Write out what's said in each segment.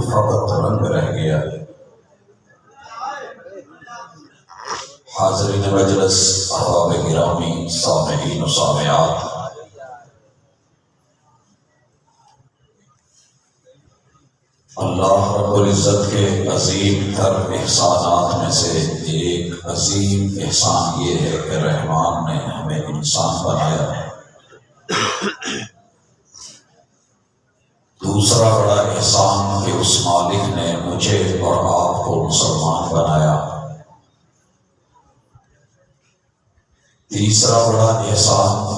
فقط رنگ رہ گیا۔ حاضرین مجلس، احباب گرامی، سامعین و سامعات، اللہ رب العزت کے عظیم تر احسانات میں سے ایک عظیم احسان یہ ہے کہ رحمان نے ہمیں انسان بنایا۔ دوسرا بڑا احسان کہ اس مالک نے مجھے اور آپ کو مسلمان بنایا۔ تیسرا بڑا احسان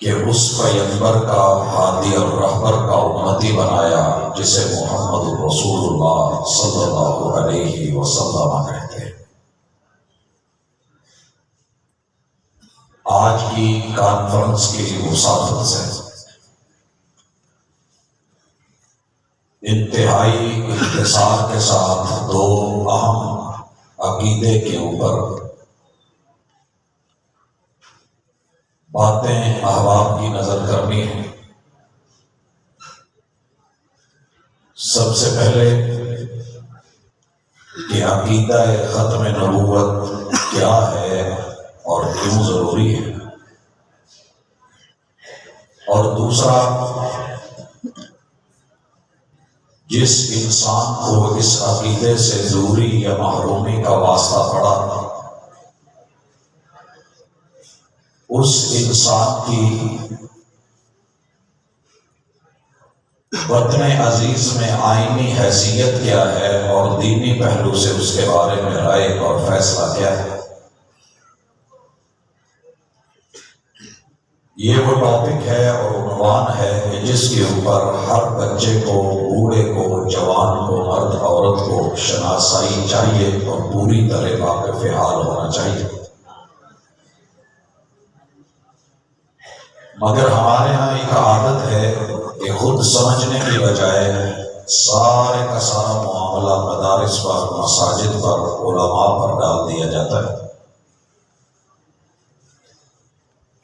کہ اس پیغمبر کا ہادی اور رہبر کا امتی بنایا جسے محمد رسول اللہ صلی اللہ علیہ وسلم کہتے ہیں۔ آج کی کانفرنس کی وساطت سے انتہائی اختصار کے ساتھ دو اہم عقیدے کے اوپر باتیں احباب کی نظر کرنی ہے۔ سب سے پہلے کہ عقیدہ ختم نبوت کیا ہے اور کیوں ضروری ہے، اور دوسرا جس انسان کو اس عقیدے سے دوری یا محرومی کا واسطہ پڑا اس انسان کی وطن عزیز میں آئینی حیثیت کیا ہے اور دینی پہلو سے اس کے بارے میں رائے اور فیصلہ کیا ہے۔ یہ وہ ٹاپک ہے اور عنوان ہے کہ جس کے اوپر ہر بچے کو، بوڑھے کو، جوان کو، مرد عورت کو شناسائی چاہیے اور پوری طرح واقف حال ہونا چاہیے۔ مگر ہمارے ہاں ایک عادت ہے کہ خود سمجھنے کی بجائے سارے کا سارا معاملہ مدارس پر، مساجد پر، علماء پر ڈال دیا جاتا ہے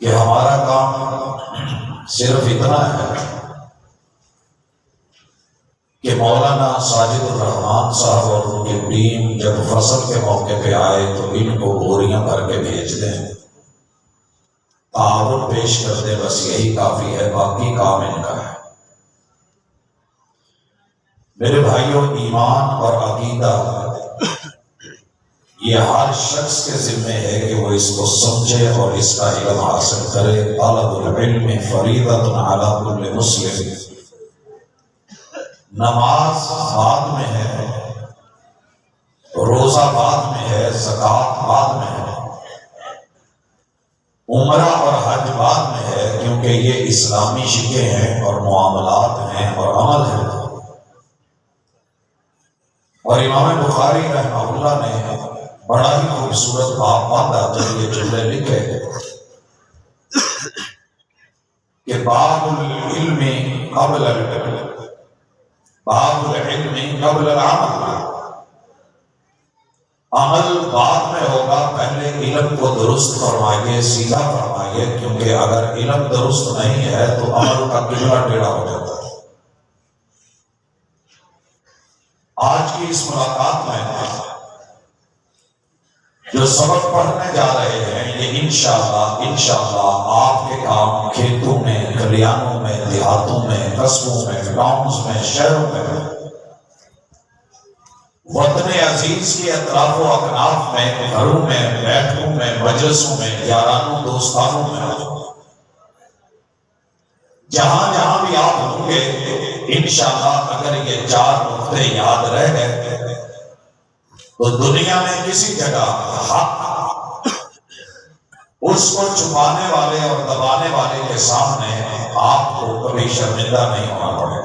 کہ ہمارا کام صرف اتنا ہے کہ مولانا ساجد الرحمان صاحب اور ان کی ٹیم جب فصل کے موقع پہ آئے تو ان کو بوریاں بھر کے بھیج دیں، تعاون پیش کر دیں، بس یہی کافی ہے، باقی کام ان کا ہے۔ میرے بھائیوں، ایمان اور عقیدہ یہ ہر شخص کے ذمہ ہے کہ وہ اس کو سمجھے اور اس کا علم حاصل کرے۔ طلب العلم فریضۃ علی کل مسلم۔ نماز بعد میں ہے، روزہ بعد میں ہے، زکوٰۃ بعد میں ہے، عمرہ اور حج بعد میں ہے، کیونکہ یہ اسلامی شکیں ہیں اور معاملات ہیں اور عمل ہے۔ اور امام بخاری رحمہ اللہ نے بڑا ہی خوبصورت باب باندھا جب یہ جملے لکھے کہ باب العلم قبل العلم، باب العلم قبل العمل۔ عمل بعد میں ہوگا، پہلے علم کو درست فرمائیے، سیدھا فرمائیے، کیونکہ اگر علم درست نہیں ہے تو عمل کا قبلہ ٹیڑھا ہو جاتا ہے۔ آج کی اس ملاقات میں جو سبق پڑھنے جا رہے ہیں یہ انشاءاللہ آپ کے کام کھیتوں میں، کھلیانوں میں، دیہاتوں میں، قصبوں میں، ٹاؤنز میں، شہروں میں، وطن عزیز کے اطراف و اکناف میں، گھروں میں، بیٹھوں میں، مجلسوں میں، یارانوں دوستانوں میں، جہاں جہاں بھی آپ ہوں گے انشاءاللہ اگر یہ چار نقطے یاد رہ گئے تو دنیا میں کسی جگہ حق اس کو چھپانے والے اور دبانے والے کے سامنے آپ کو کبھی شرمندہ نہیں ہونا پڑے۔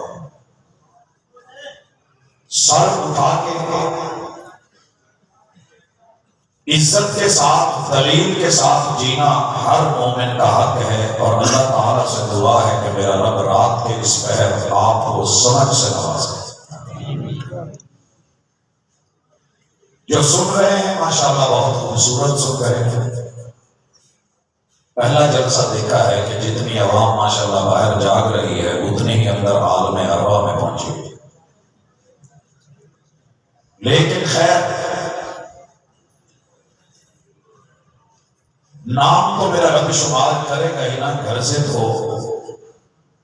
سر اٹھا کے عزت کے ساتھ، دلیل کے ساتھ جینا ہر مومن کا حق ہے، اور اللہ تعالیٰ سے دعا ہے کہ میرا رب رات کے اس پہر آپ کو سمجھ سے نوازے۔ جو سن رہے ہیں ماشاءاللہ بہت خوبصورت سن رہے ہیں، پہلا جلسہ دیکھا ہے کہ جتنی عوام ماشاءاللہ باہر جاگ رہی ہے اتنی ہی اندر عالم ارواح میں پہنچی، لیکن خیر نام تو میرا رب شمار کرے گا ہی نا، گھر سے تو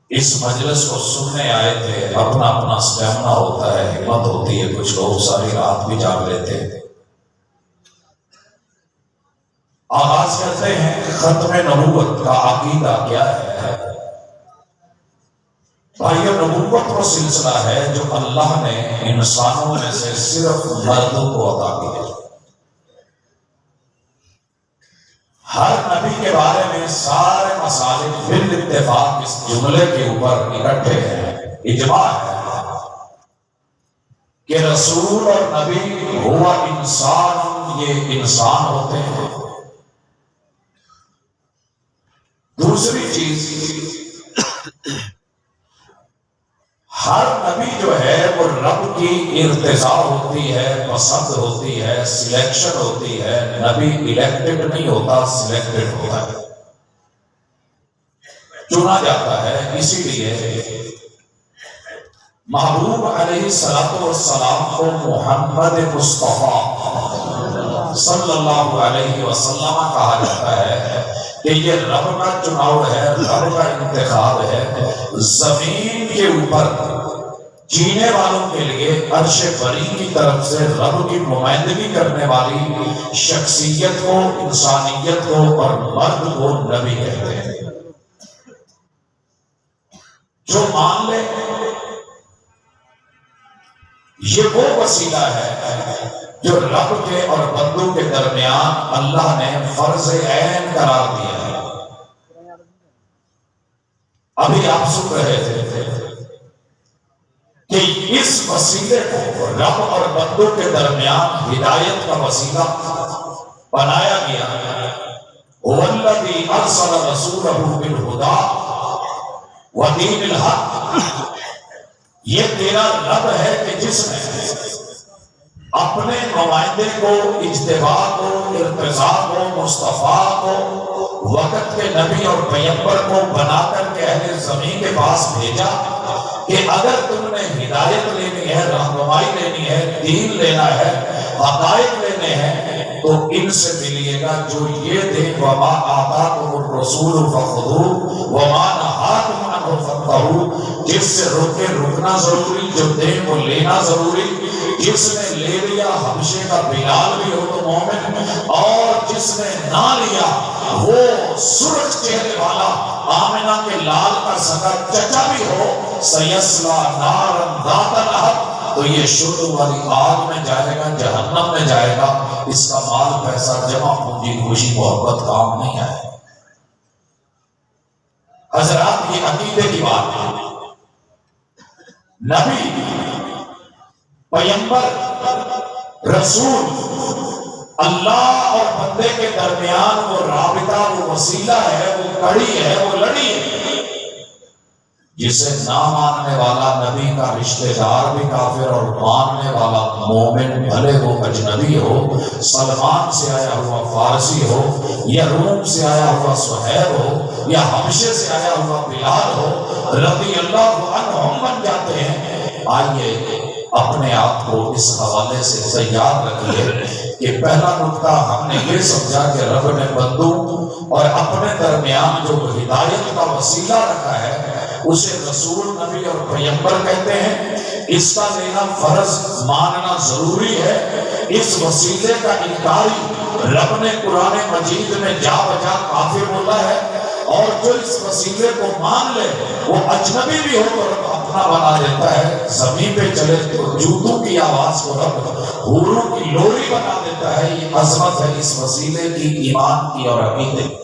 اس مجلس کو سننے آئے تھے، اپنا اپنا اسٹیمنا ہوتا ہے، ہمت ہوتی ہے، کچھ لوگ ساری رات بھی جاگ لیتے ہیں۔ آغاز کرتے ہیں ختم نبوت کا عقیدہ کیا ہے۔ بھائیو، نبوت وہ سلسلہ ہے جو اللہ نے انسانوں میں سے صرف مردوں کو عطا کی ہے۔ ہر نبی کے بارے میں سارے مسالک بالاتفاق اس جملے کے اوپر اکٹھے ہیں، اجماع ہے کہ رسول اور نبی ہوا انسان، یہ انسان ہوتے ہیں۔ دوسری چیز، ہر نبی جو ہے وہ رب کی ارتضا ہوتی ہے، پسند ہوتی ہے، سلیکشن ہوتی ہے۔ نبی الیکٹڈ نہیں ہوتا، سلیکٹڈ ہوتا ہے، چنا جاتا ہے۔ اسی لیے محبوب علیہ السلام کو محمد مصطفیٰ صلی اللہ علیہ وسلم کہا جاتا ہے کہ یہ رب کا چناؤ ہے، رب کا انتخاب ہے۔ زمین کے اوپر جینے والوں کے لیے عرش بری کی طرف سے رب کی نمائندگی کرنے والی شخصیت کو، انسانیت کو اور مرد کو نبی کہتے ہیں۔ جو مان لے یہ وہ وسیلہ ہے جو رب کے اور بندوں کے درمیان اللہ نے فرض عین قرار دیا ہے۔ ابھی آپ سن رہے تھے کہ اس وسیلے کو رب اور بندوں کے درمیان ہدایت کا وسیلہ بنایا گیا ہے۔ هو الذی ارسل رسولہ بالہدی ودین الحق۔ یہ تیرا رب ہے کہ جس نے اپنے نمائندے کو، اجتبا کو، ارتضا کو، مصطفیٰ کو، وقت کے نبی اور پیغمبر کو بنا کر کے اہل زمین کے پاس بھیجا کہ اگر تم نے ہدایت لینی ہے، رہنمائی لینی ہے، دین لینا ہے، حقائق لینے ہیں، تو ان سے ملیے گا جو یہ دے۔ وَمَا آتَاكُمُ الرَّسُولُ فَخُذُوهُ وَمَا نَهَاكُمْ عَنْهُ فَانتَهُوا۔ جس سے روکے رکنا ضروری، جو دے وہ لینا ضروری۔ جس نے لے لیا حبشے کا بلال بھی ہو تو مومن، اور جس نے نہ لیا وہ سرخ چہرے والا آمنہ کے لال کا سگا چچا بھی ہو، سَيَصْلَىٰ نَارًا ذَاتَ لَهَبٍ، تو یہ شعلوں والی آگ میں جائے گا، جہنم میں جائے گا۔ اس کا مال پیسہ جمع پونجی خوشی محبت کام نہیں آئے۔ حضرات یہ عقیدے کی بات ہے۔ نبی، پیغمبر، رسول، اللہ اور بندے کے درمیان وہ رابطہ، وہ وسیلہ ہے، وہ کڑی ہے، وہ لڑی ہے۔ جسے نہ ماننے والا نبی کا رشتہ دار بھی کافر اور ماننے والا مومن بھلے وہ اجنبی ہو، سلمان سے آیا ہوا فارسی ہو، یا روم سے آیا ہوا سہیب ہو، یا حبشے سے آیا ہوا بلال ہو، رضی اللہ عنہم بن جاتے ہیں۔ آئیے اپنے آپ کو اس حوالے سے تیار رکھیے کہ پہلا نکتہ ہم نے یہ سمجھا کہ رب نے بندوں اور اپنے درمیان جو ہدایت کا وسیلہ رکھا ہے اسے رسول، نبی اور پیغمبر کہتے ہیں۔ اس کا لینا فرض، ماننا ضروری ہے۔ اس وسیلے کا انکاری رب نے قرآن مجید میں جا بجا کافر بولا ہے، اور جو اس وسیلے کو مان لے وہ اجنبی بھی ہو تو رب اپنا بنا دیتا ہے۔ زمین پہ چلے تو جوتوں کی آواز کو رب حوروں کی لوری بنا دیتا ہے۔ یہ عظمت ہے اس وسیلے کی، ایمان کی اور عقیدے کی۔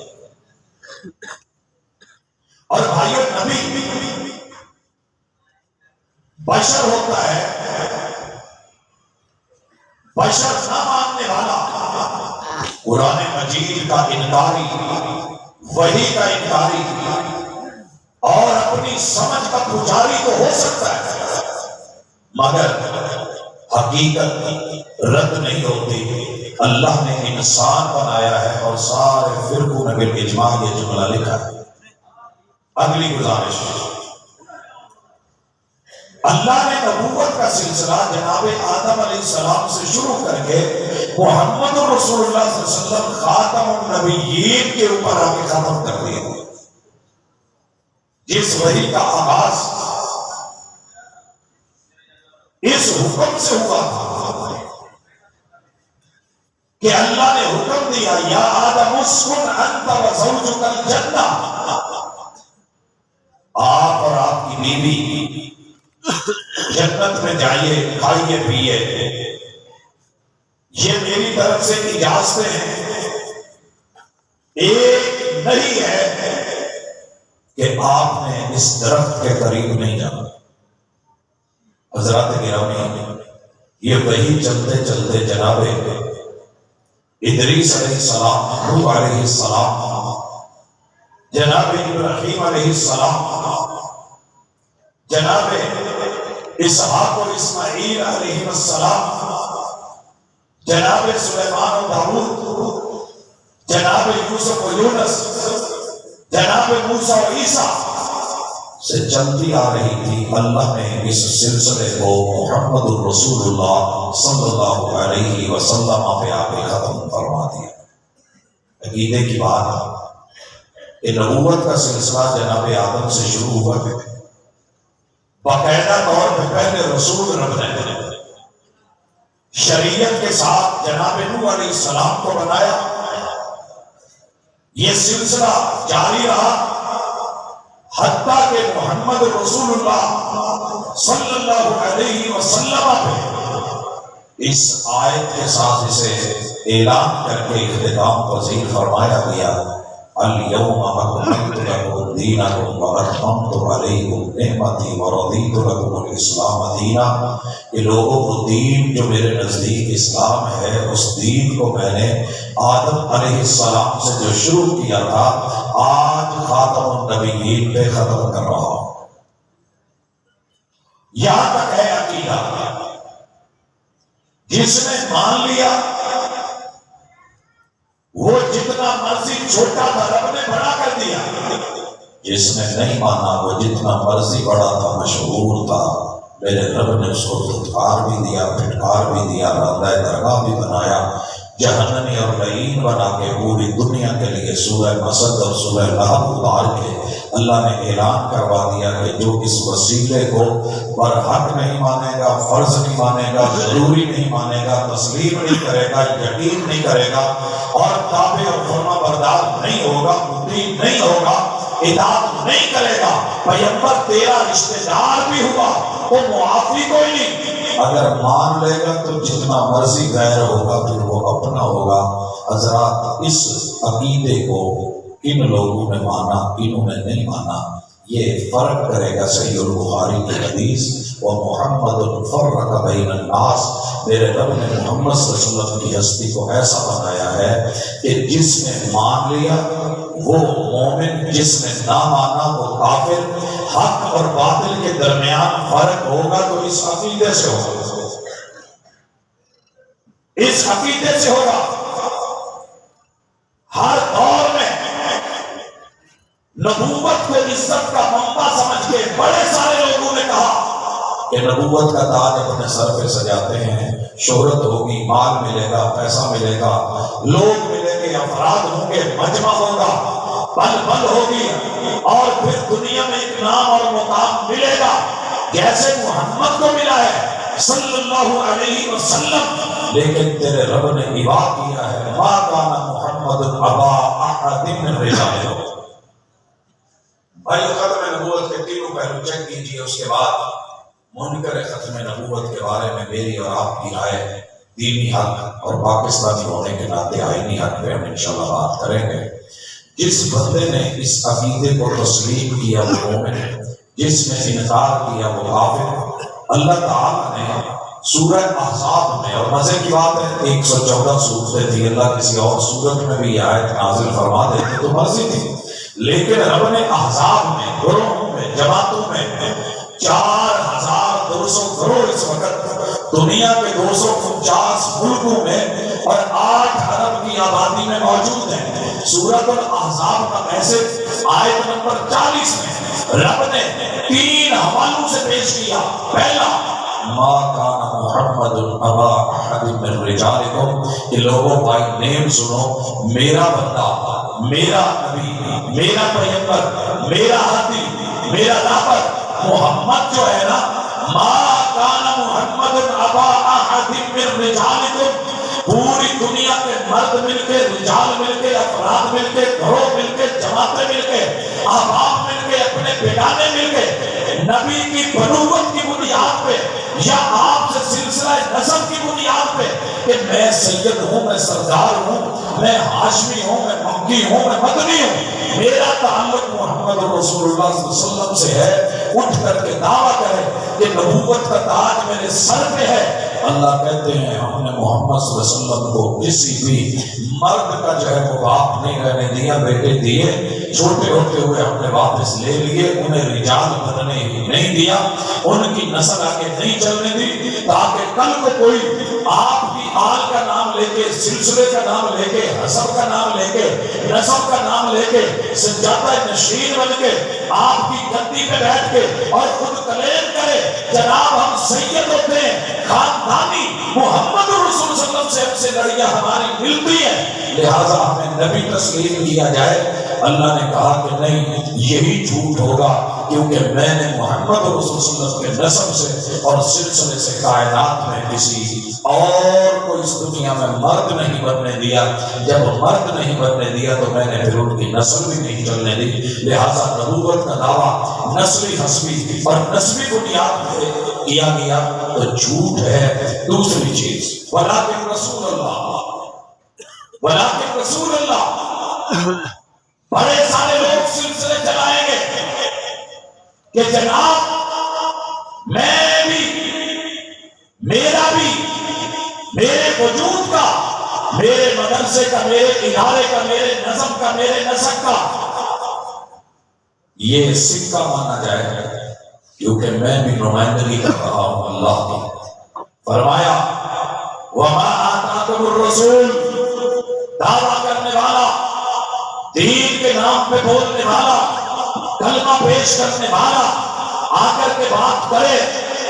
اور بھائیو، نبی بشر ہوتا ہے، بشر نہ ماننے والا، قرآن مجید کا انکاری، وحی کا انکاری، اور اپنی سمجھ کا پجاری تو ہو سکتا ہے مگر حقیقت رد نہیں ہوتی۔ اللہ نے انسان بنایا ہے اور سارے فرقوں نے بالاجماع یہ جملہ لکھا ہے۔ اگلی گزارش، اللہ نے نبوت کا سلسلہ جناب آدم علیہ السلام سے شروع کر کے محمد رسول اللہ صلی اللہ علیہ وسلم خاتم النبیین کے اوپر آ کے ختم کر دیا۔ جس وحی کا آغاز اس حکم سے ہوا تھا کہ اللہ نے حکم دیا یا آدم اسکن انت و زوجک الجنہ، آپ اور آپ کی بیوی جنت میں جائیے، کھائیے پیئے، یہ میری طرف سے اجازتیں ہیں۔ ایک نہیں ہے کہ آپ نے اس درخت کے قریب نہیں جانا۔ حضرات گرامی، یہ وہی چلتے چلتے جناب ادریس علیہ السلام، نوح علیہ السلام، جناب ابراہیم علیہ السلام، جناب اسحاق و اسماعیل علیہ السلام، جناب سلیمان و داؤد، جناب یوسف و یونس، جناب موسیٰ و عیسیٰ سے چلتی آ رہی تھی۔ اللہ نے اس سلسلے کو محمد الرسول اللہ صلی اللہ علیہ وسلم پہ آ کے ختم فرما دیا۔ عقیدے کی بات کہ نبوت کا سلسلہ جناب آدم سے شروع ہوا ہے۔ باقاعدہ طور پہ پہلے رسول رب نے شریعت کے ساتھ جناب نوح علیہ السلام کو بنایا۔ یہ سلسلہ جاری رہا حتیٰ کہ محمد رسول اللہ صلی اللہ علیہ وسلم پہ اس آیت کے ساتھ اسے اعلان کر کے اختتام پذیر فرمایا گیا، اليوم اکملت لکم دینکم واتممت علیکم نعمتی ورضیت لکم الاسلام دینا۔ کہ لوگوں کو دین جو میرے نزدیک اسلام ہے، اس دین کو میں نے آدم علیہ السلام سے جو شروع کیا تھا آج خاتم النبیین پہ ختم کر رہا ہوں۔ یہاں تک ہے عقیدہ۔ جس نے مان لیا وہ جتنا مرضی چھوٹا تھا رب نے بڑا کر دیا، جس نے نہیں مانا وہ جتنا مرضی بڑا تھا، مشہور تھا، میرے رب نے اس کو دھتکار بھی دیا، پھٹکار بھی دیا، راندہ درگاہ بھی بنایا، جہنمی اور لعین بنا کے پوری دنیا کے لیے سورہ مسد اور سورہ لہب اتار کے اللہ نے اعلان کروا دیا کہ جو اس وسیلے کو برحق نہیں مانے گا، فرض نہیں مانے گا، ضروری نہیں مانے گا، تسلیم نہیں کرے گا، یقین نہیں کرے گا اور تابع اور فرما بردار نہیں ہوگا، مطیع نہیں ہوگا، اطاعت نہیں کرے گا، پیغمبر تیرا رشتہ دار بھی ہوا وہ معافی کوئی نہیں۔ اگر مان لے گا تو جتنا مرضی غیر ہوگا پھر وہ اپنا ہوگا۔ حضرات اس عقیدے کو کن لوگوں نے مانا، کنوں نے نہیں مانا، یہ فرق کرے گا صحیح البخاری کی حدیث، وَمُحَمَّدٌ فَرَّقَ بَيْنَ النَّاسِ۔ میرے رب نے محمد صلی اللہ علیہ وسلم کی ہستی کو ایسا بنایا ہے کہ جس نے مان لیا وہ مومن، جس نے نہ مانا وہ کافر۔ حق اور باطل کے درمیان فرق ہوگا تو اس عقیدے سے ہوگا، اس عقیدے سے ہوگا۔ ہر دور میں نبوت کو عزت کا منبع سمجھ کے بڑے سارے لوگوں نے کہا کہ نبوت کا تاج اپنے سر پہ سجاتے ہیں، شہرت ہوگی، مال ملے گا، پیسہ ملے گا، لوگ ملیں گے، افراد ہوں گے، مجمع ہوگا، بل بل ہوگی اور پھر دنیا میں ایک نام اور مقام ملے گا جیسے محمد کو ملا ہے صلی اللہ علیہ وسلم۔ لیکن تیرے رب نے ابا کیا ہے، ما کان محمد ابا احد من رجالکم۔ بھائی ختم نبوت کے تینوں پہلو چیک کیجئے، اس کے بعد منکر ختم نبوت کے بارے میں میری اور آپ کی رائے دینی حق اور پاکستانی ہونے کے ناطے آئینی حق پہ ہم انشاءاللہ بات کریں گے۔ جس بندے نے اس عقیدے کو تسلیم کیا وہ مومن، جس نے انکار کیا وہ کافر۔ اللہ تعالیٰ نے سورہ احزاب میں، اور مزے کی بات ہے 114 سورتیں تھی، اللہ کسی اور سورت میں بھی آیت نازل فرما دیتے تو مرضی تھی، لیکن رب نے احزاب میں، گروہوں میں، جماعتوں میں 4200 کروڑ اس وقت دنیا کے 249 ملکوں میں اور 8 ارب کی آبادی میں موجود ہیں۔ سورۃ الاحزاب کا میسج آیت نمبر 40 میں رب نے 3 حوالوں سے پیش کیا۔ پہلا، ما کان محمد ابا احد من رجالکم، کہ لوگوں بائی نیم سنو، میرا بندہ، میرا نبی، میرا پیغمبر، میرا ہادی، میرا راہبر محمد جو ہے نا، ما کان محمد ابا احد من رجالکم، پوری دنیا کے مرد مل کے، رجال مل کے، افراد مل کے، گروہ مل کے، جماعتیں مل کے، احباب مل کے، اپنے بیگانے مل کے، نبی کی بنوت کی بنیاد پہ یا آپ سے سلسلہ نسب کی بنیاد پہ کہ میں سید ہوں، میں سردار ہوں، میں ہاشمی ہوں، میں مکی ہوں، میں مدنی ہوں، میرا تعلق محمد رسول اللہ صلی اللہ علیہ وسلم سے ہے، اٹھ کر کے دعویٰ کرے کہ نبوت کا تاج میرے سر پہ ہے۔ اللہ کہتے ہیں ہم نے محمد صلی اللہ علیہ وسلم کو کسی بھی مرد کا جو ہے وہ باپ نہیں رہنے دیا، بیٹے دیے، چھوٹے ہوتے ہوئے ہم نے واپس لے لیے، انہیں رجال بننے ہی نہیں دیا، ان کی نسل آگے نہیں چلنے دی، تاکہ کل کو کوئی آپ کی آل کا نام لے کے، سلسلے کا نام لے کے، حسب کا نام لے کے، نسب کا نام لے کے، سجادہ نشین بن کے آپ کی گدی پہ بیٹھ کے اور خود کلیم کرے جناب ہم سید ہوتے ہیں، خاندانی محمد رسول صلی اللہ علیہ وسلم سے ہم سے لڑیاں ہماری ملتی ہیں، لہٰذا ہمیں نبی تسلیم کیا جائے۔ اللہ نے کہا کہ نہیں، یہی جھوٹ ہوگا، کیونکہ میں نے محمد رسول صلی اللہ علیہ وسلم کے نسب سے اور سلسلے سے کائنات میں کسی اور کو اس دنیا میں مرد نہیں بننے دیا۔ جب مرد نہیں بننے دیا تو میں نے پھر ان کی نسل بھی نہیں چلنے دی، لہٰذا نبوت کا دعویٰ نسلی حسبی اور نسبی بنیاد پہ کیا گیا تو جھوٹ ہے۔ دوسری چیز، ولیکن رسول اللہ، بڑے سارے لوگ سلسلے چلائیں گے کہ جناب میں بھی، میرا بھی، میرے وجود کا، میرے مدرسے کا، میرے ادارے کا، میرے نظم کا، میرے نسق کا یہ سکہ مانا جائے، کیونکہ میں بھی نمائندگی کر رہا ہوں اللہ کی۔ فرمایا وَمَا آتَاكُمُ الرَّسُولُ، دعویٰ کرنے والا، دین کے نام پہ بولنے والا، کلمہ پیش کرنے والا آ کر کے بات کرے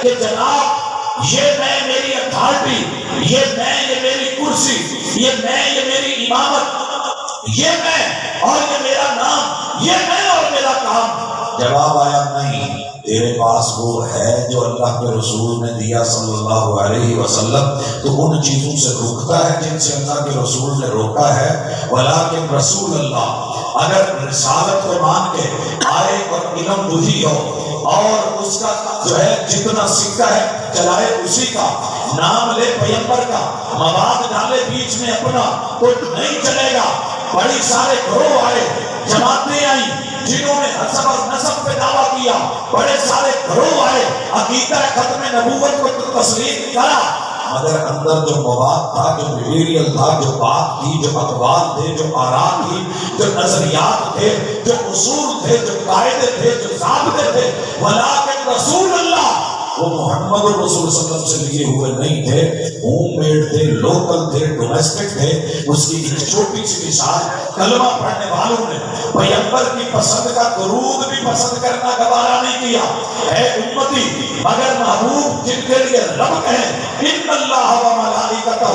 کہ جناب یہ میں، میری اتھارٹی، یہ میں، یہ میری کرسی، یہ میں، یہ میری امامت، یہ میں اور یہ میرا نام، یہ میں اور میرا کام۔ جواب آیا نہیں، تیرے پاس وہ ہے جو اللہ کے رسول نے دیا صلی اللہ علیہ وسلم، تو ان چیزوں سے روکتا ہے جن سے اللہ کے رسول نے روکا ہے۔ ولیکن رسول اللہ، اگر رسالت کو مان کے آئے اور علم وہی ہو اور اس کا جو ہے جتنا سکہ ہے چلائے اسی کا، نام لے پیغمبر کا، مواد ڈالے بیچ میں اپنا، تو نہیں چلے گا۔ بڑی سارے گروہ آئے، جماعتیں آئیں جنہوں نے حسب اور نسب پہ دعویٰ کیا، بڑے سارے گروہ آئے، عقیدہ ختم نبوت کو تسلیم کرا، مگر اندر جو مواد تھا، جو مٹیریل تھا، جو بات تھی، جو اقوال تھے، جو آراء تھی، جو نظریات تھے، جو اصول تھے، جو قاعدے تھے، جو ضابطے تھے، ولیکن رسول اللہ، وہ محمد رسول صلی اللہ علیہ وسلم سے لیے ہوئے نہیں تھے، ہوم میڈ تھے، لوکل تھے، ڈومیسٹک تھے۔ اس کی ایک چھوٹی سی مثال، کلمہ پڑھنے والوں نے پیغمبر کی پسند کا درود بھی پسند کرنا گوارا نہیں کیا۔ اے امتی، مگر محبوب جن کے لیے رب کہیں ان اللہ و ملائکتہ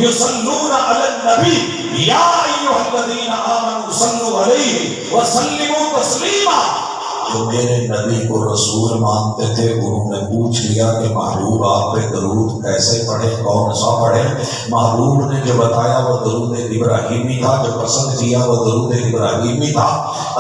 یصلون علی النبی یا ایھا الذین آمنوا صلوا علیہ وسلموا تسلیما، جو میرے نبی کو رسول مانتے تھے انہوں نے پوچھ لیا کہ محبوب آپ پہ درود کیسے پڑھے، کون سا پڑھے؟ محبوب نے جو بتایا وہ درود ابراہیمی تھا، جو پسند کیا وہ درود ابراہیمی تھا۔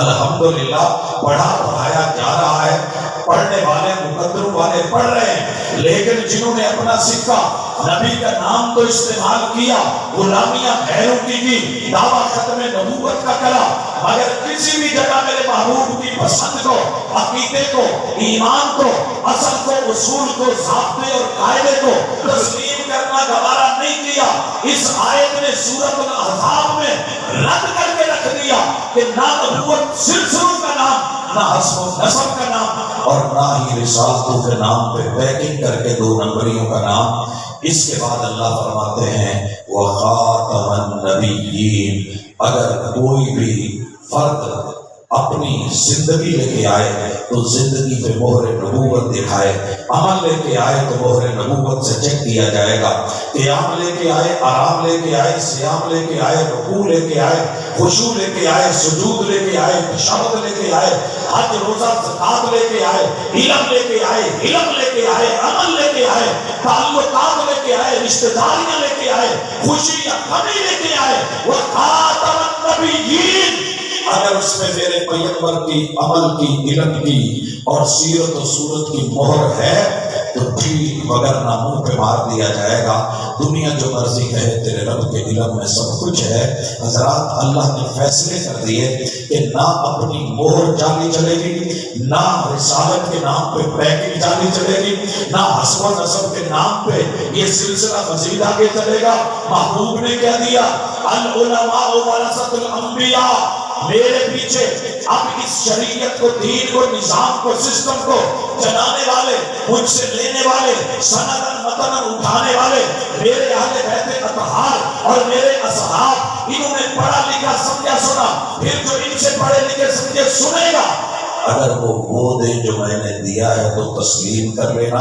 الحمدللہ پڑھا پڑھایا جا رہا ہے، پڑھنے والے مقدروں والے پڑھ رہے ہیں، لیکن جنہوں نے اپنا سکہ نبی کا نام تو استعمال کیا، غلامیاں غیروں کی دعویٰ ختم نبوت کا کرا، مگر کسی بھی جگہ میرے محبوب کی پسند کو، عقیدے کو، ایمان کو، اصل کو، اصول کو، ضابطے اور قاعدے کو تسلیم کرنا گوارا نہیں کیا۔ اس آیت نے سورۃ الاحزاب میں رد کر کے رکھ دیا کہ نہ نبوت سلسلوں کا نام، نہ حسب و نسب کا نام، اور نہ ہی رسالتوں کے نام پہ پیکنگ کر کے 2 نمبریوں کا نام۔ اس کے بعد اللہ فرماتے ہیں وَخَاتَمَ النَّبِيِّينَ، اگر کوئی بھی فرد اپنی زندگی لے کے آئے تو زندگی پہ مہر نبوت دکھائے، عمل لے کے آئے تو مہر نبوت سے چیک کیا جائے گا، قیام لے کے آئے، آرام لے کے آئے، صیام لے کے آئے، رکوع لے کے آئے، خشوع لے کے آئے، سجود لے کے آئے، تشہد لے کے آئے، حج روزہ زکات لے کے آئے، علم لے کے آئے، علم لے کے آئے، عمل لے کے آئے، تعلقات لے کے آئے، رشتہ داریاں لے کے آئے، خوشی یا غمی لے کے آئے، وہ خاتم النبیین، اگر اس میں میرے پیغمبر کی، عمل کی، علم کی اور سیرت و صورت کی مہر ہے تو ٹھیک، وگرنہ منہ پہ مار دیا جائے گا۔ دنیا جو مرضی کہے تیرے رب کے علم میں سب کچھ ہے۔ حضرات اللہ نے فیصلے کر دیے کہ نہ اپنی مہر جعلی چلے گی، نہ رسالت کے نام پہ پیکنگ جعلی چلے گی، نہ حسب و نسب کے نام پہ یہ سلسلہ مزید آگے چلے گا۔ محبوب نے کہہ دیا العلماء ورثۃ الانبیاء، میرے پیچھے اب اس شریعت کو، دین کو، نظام کو، سسٹم کو چلانے والے، مجھ سے لینے والے، سندن متن اٹھانے والے میرے اہل بیت اطہار اور میرے اصحاب، انہوں نے پڑھا لکھا سمجھا سنا، پھر جو ان سے پڑھے لکھے سمجھے سنے گا، اگر وہ دے جو میں نے دیا ہے تو تسلیم کر لینا،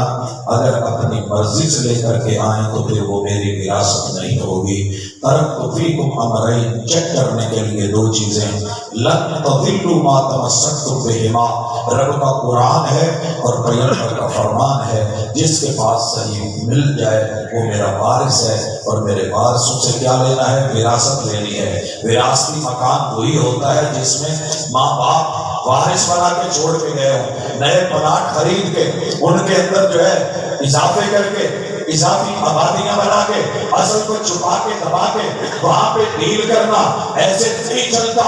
اگر اپنی مرضی سے لے کر کے آئیں تو پھر وہ میری وراثت نہیں ہوگی۔ ترکت فیکم امرین، چیک کرنے کے لیے 2 چیزیں، لن تضلوا ما تمسکتم بہما، رب کا قرآن ہے اور پیغمبر کا فرمان ہے، جس کے پاس صحیح مل جائے وہ میرا وارث ہے، اور میرے وارثوں سے کیا لینا ہے؟ وراثت لینی ہے۔ وراثتی مکان وہی ہوتا ہے جس میں ماں باپ وارث بنا کے چھوڑ کے گئے ہوں، نئے پلاٹ خرید کے ان کے اندر جو ہے اضافے کر کے، اضافی آبادیاں بنا کے، اصل کو چھپا کے دبا کے وہاں پہ ڈیل کرنا ایسے نہیں چلتا۔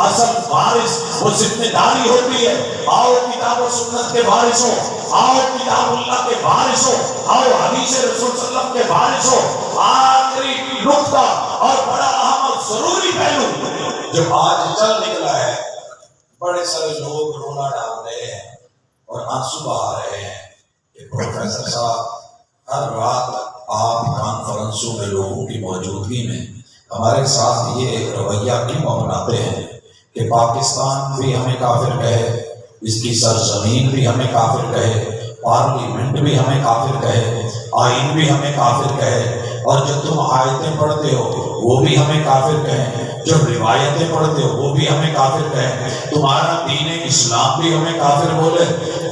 اصل وارث وہ ذمہ داری ہوتی ہے، آؤ کتاب و سنت کے وارث ہو، آؤ کتاب اللہ کے وارث ہو، آؤ حدیث رسول صلی اللہ علیہ وسلم کے وارث ہو۔ آخری نقطہ اور بڑا اہم اور ضروری پہلو جو آج چل نکلا ہے، بڑے سارے لوگ رونا ڈال رہے ہیں اور آنسو بہا رہے ہیں کہ پروفیسر صاحب ہر رات آپ کانفرنسوں میں لوگوں کی موجودگی میں ہمارے ساتھ یہ رویہ کیوں اپناتے ہیں کہ پاکستان بھی ہمیں کافر کہے، اس کی سرزمین بھی ہمیں کافر کہے، پارلیمنٹ بھی ہمیں کافر کہے، آئین بھی ہمیں کافر کہے، اور جو تم آیتیں پڑھتے ہو وہ بھی ہمیں کافر کہیں، جو روایتیں پڑھتے ہو وہ بھی ہمیں کافر کہیں، تمہارا دین اسلام بھی ہمیں کافر بولے۔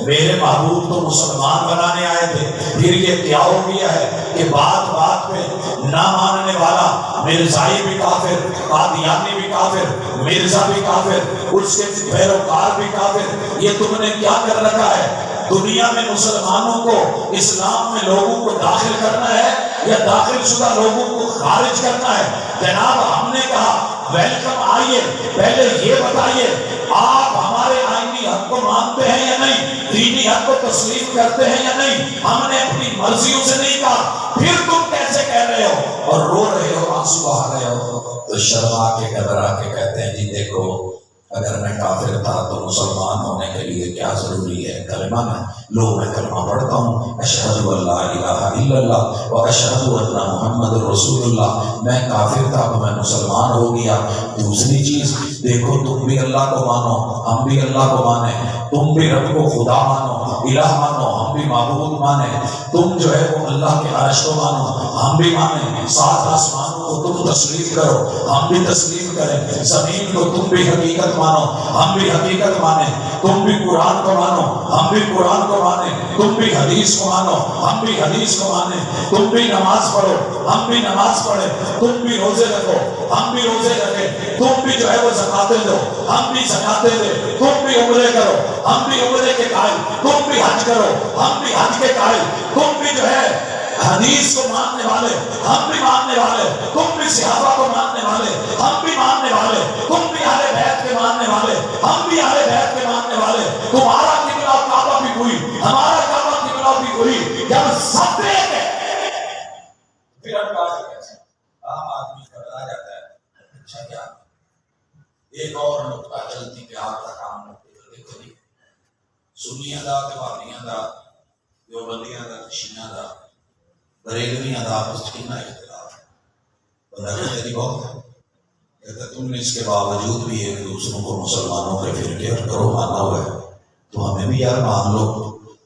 میرے محبوب تو مسلمان بنانے آئے تھے، پھر یہ کیا ہو گیا ہے کہ بات بات پہ نہ ماننے والا مرزائی بھی کافر، قادیانی بھی کافر، مرزا بھی کافر، اس کے پیروکار بھی کافر۔ یہ تم نے کیا کر رکھا ہے؟ دنیا میں مسلمانوں کو، اسلام میں لوگوں کو داخل کرنا ہے یا داخل شدہ لوگوں کو خارج کرنا ہے؟ جناب ہم نے کہا ویلکم، آئیے، پہلے یہ بتائیے آپ ہمارے آئینی حق کو مانتے ہیں یا نہیں، دینی حق کو تسلیم کرتے ہیں یا نہیں؟ ہم نے اپنی مرضیوں سے نہیں کہا، پھر تم کیسے کہہ رہے ہو اور رو رہے ہو، آنسو بہا رہے ہو؟ تو شرما کے گھبرا کے کہتے ہیں جی دیکھو، اگر میں کافر تھا تو مسلمان ہونے کے لیے کیا ضروری ہے؟ کلمہ میں لو، میں کلمہ پڑھتا ہوں، اشہد ان لا الہ الا اللہ و اشہد ان محمد رسول اللہ، میں کافر تھا تو میں مسلمان ہو گیا۔ دوسری چیز دیکھو، تم بھی اللہ کو مانو، ہم بھی اللہ کو مانیں، تم بھی رب کو خدا مانو، الہ مانو، ہم بھی معبود مانیں، تم جو ہے وہ اللہ کے عرش کو مانو، ہم بھی مانیں، 7 آسمانوں کو تم تسلیم کرو، ہم بھی تسلیم کریں، زمین کو تم بھی حقیقت مانو، ہم بھی حقیقت مانیں، تم بھی قرآن کو مانو، ہم بھی قرآن کو مانیں، تم بھی حدیث کو مانو، ہم بھی حدیث کو مانیں، تم بھی نماز پڑھو، ہم بھی نماز پڑھیں، تم بھی روزے رکھو، ہم بھی روزے رکھیں، تم بھی جو ہے وہ زکاتیں دو، ہم بھی زکاتیں دیں، تم بھی عمرے کرو، ہم بھی عمرے کے قائل، تم بھی حج کرو، ہم بھی حج کے قائل، تم بھی جو ہے حدیث کو ماننے والے، ہم بھی ماننے والے، تم بھی صحابہ کو ماننے والے، ہم بھی ماننے والے، تم بھی اہل بیت کے ماننے والے، ہم بھی اہل بیت کے ماننے والے، تمہارا قبلہ کعبہ بھی وہی، ہمارا کعبہ قبلہ بھی وہی، جب سب ایک ہے پھر ہم کافر کیسے؟ عام آدمی گھبرا جاتا ہے، اچھا کیا ایک اور نقطہ جلدی پہ آپ کا کام ہوتے دیکھو جی، سنیاں دا تے بھابیاں دا، دیوبندیاں دا، شیعیاں دا، بریلویاں دا آپس میں کتنا اختلاف ہے؟ بندہ کہتا جی بہت ہے، کہتا تم نے اس کے باوجود بھی ایک دوسروں کو مسلمانوں کے فرقے اور کرو مانا ہوا ہے، تو ہمیں بھی یار مان لو۔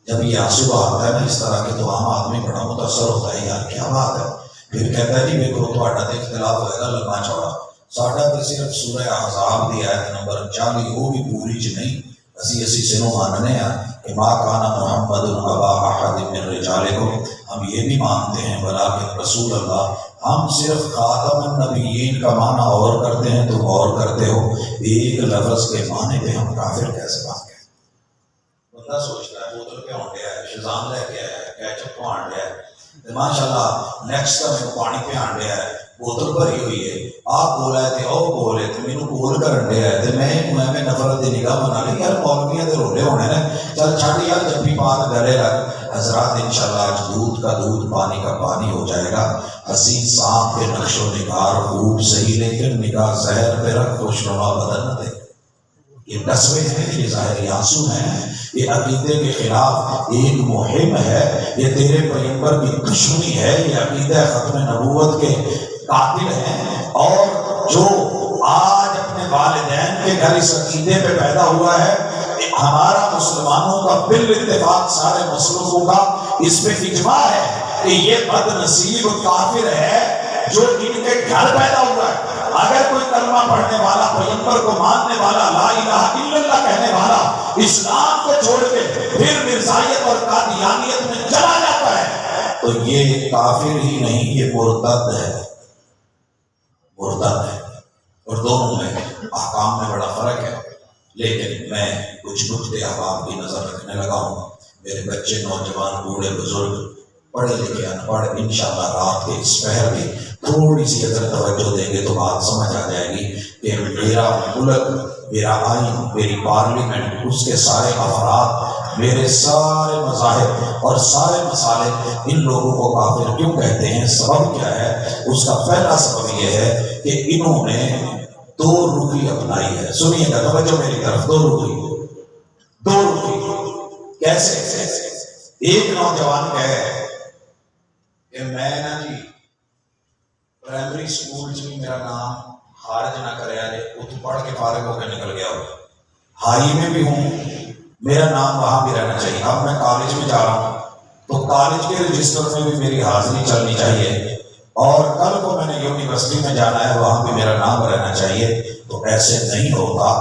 جب یہ آنسو آتا ہے نا اس طرح کے تو عام آدمی بڑا متاثر ہوتا ہے، یار کیا بات ہے۔ پھر کہتا ہے جی میرے کو تھوڑا تو اختلاف ہوئے گا لمبا چوڑا، ساڈا تو صرف سورہ احزاب دی آیت نمبر 40 وہ بھی پوری چ نہیں، اسی سنوں ماننے ہیں کہ ما کان محمد ابا احد من رجالکم، ہم یہ بھی مانتے ہیں بلکہ رسول اللہ، ہم صرف خاتم النبیین کا معنی اور کرتے ہیں تم اور کرتے ہو، ایک لفظ کے معنی پہ ہم کافر کیسے بات کریں؟ بندہ سوچتا ہے بوتل پہ ہونڈ ہے، شزام لے کے آیا ہے، کیچپ کو ہانڈ ہے، ماشاءاللہ نیکسٹ کا میں پانی پہ ہانڈ ہے، بوتل بھری ہوئی ہے، آپ بولا ہے تے او بولے تے مینوں بول کرن دیا ہے تے میں نفرت دی نگاہ بنا لی، یار مولویاں دے رولے ہونے نے، چل چھڈ یار جب بھی بات گلے لگ۔ حضرات انشاءاللہ آج دودھ کا دودھ پانی کا پانی ہو جائے گا، حسین سانپ کے نقش و نگار خوب صحیح لیکن نگاہ زہر پہ رکھ خوشنما بدن نہ دے۔ یہ نسوے ہیں، یہ ظاہری آنسو ہیں، یہ عقیدے کے خلاف ایک مہم ہے، یہ تیرے پیغمبر کی دشمنی ہے، یہ عقیدہ ختم نبوت کے قاتل ہیں، اور جو آج اپنے والدین کے گھر اس عقیدے پہ پیدا ہوا ہے، ہمارا مسلمانوں کا بال اتفاق سارے مسلموں کا اس پہ اجماع ہے کہ یہ بد نصیب کافر ہے جو ان کے گھر پیدا ہوا ہے۔ اگر کوئی کلمہ پڑھنے والا، پیغمبر کو ماننے والا، لا الہ الا اللہ کہنے والا اسلام کو چھوڑ کے پھر مرزائیت اور قادیانیت میں چلا جاتا ہے تو یہ کافر ہی نہیں، یہ مرتد ہے، مرتد ہے۔ اور دونوں میں احکام میں بڑا فرق ہے، لیکن میں کچھ نقطے احباب کی نظر رکھنے لگا ہوں۔ میرے بچے، نوجوان، بوڑھے، بزرگ، پڑھے لکھے، ان پڑھ، انشاءاللہ رات کے اس پہر بھی تھوڑی سی اگر توجہ دیں گے تو بات سمجھ آ جائے گی کہ میرا ملک، میرا آئین، میری پارلیمنٹ، اس کے سارے افراد، میرے سارے مذاہب اور سارے مسائل ان لوگوں کو کافر کیوں کہتے ہیں؟ سبب کیا ہے؟ اس کا پہلا سبب یہ ہے کہ انہوں نے دو رخی اپنائی ہے۔ سنیے گا توجہ میری طرف، دو رخی کیسے؟ ایک نوجوان کہے کہ میں نا جی پرائمری سکول میں میرا نام خارج نہ کرے آجے، اتو پڑھ کے فارغ ہو کے نکل گیا ہو، ہائی میں بھی ہوں، میرا نام وہاں بھی رہنا چاہیے۔ اب میں کالج میں جا رہا ہوں تو کالج کے رجسٹر میں بھی میری حاضری چلنی چاہیے، اور کل کو میں نے یونیورسٹی میں جانا ہے، وہاں بھی میرا نام رہنا چاہیے۔ تو ایسے نہیں ہوتا۔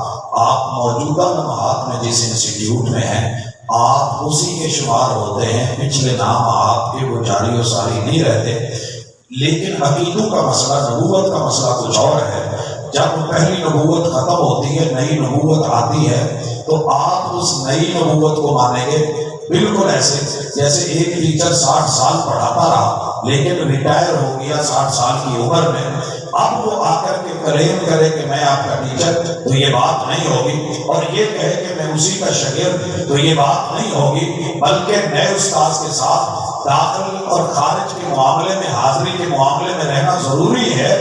آپ موجودہ لمحات میں جس انسٹیٹیوٹ میں ہیں آپ اسی کے شمار ہوتے ہیں، پچھلے نام آپ کے وہ جاری و ساری نہیں رہتے۔ لیکن عقیدوں کا مسئلہ، نبوت کا مسئلہ کچھ اور ہے۔ جب پہلی نبوت ختم ہوتی ہے، نئی نبوت آتی ہے، تو آپ اس نئی نبوت کو مانیں گے بالکل ایسے جیسے ایک ٹیچر 60 سال پڑھاتا رہا لیکن ریٹائر ہو گیا 60 سال کی عمر میں، اب وہ آ کر کے کلیم کرے کہ میں آپ کا ٹیچر، تو یہ بات نہیں ہوگی، اور یہ کہے کہ میں اسی کا شاگرد، تو یہ بات نہیں ہوگی، بلکہ نئے استاذ کے ساتھ داخل اور خارج کے معاملے میں، حاضری کے معاملے میں رہنا ضروری ہے۔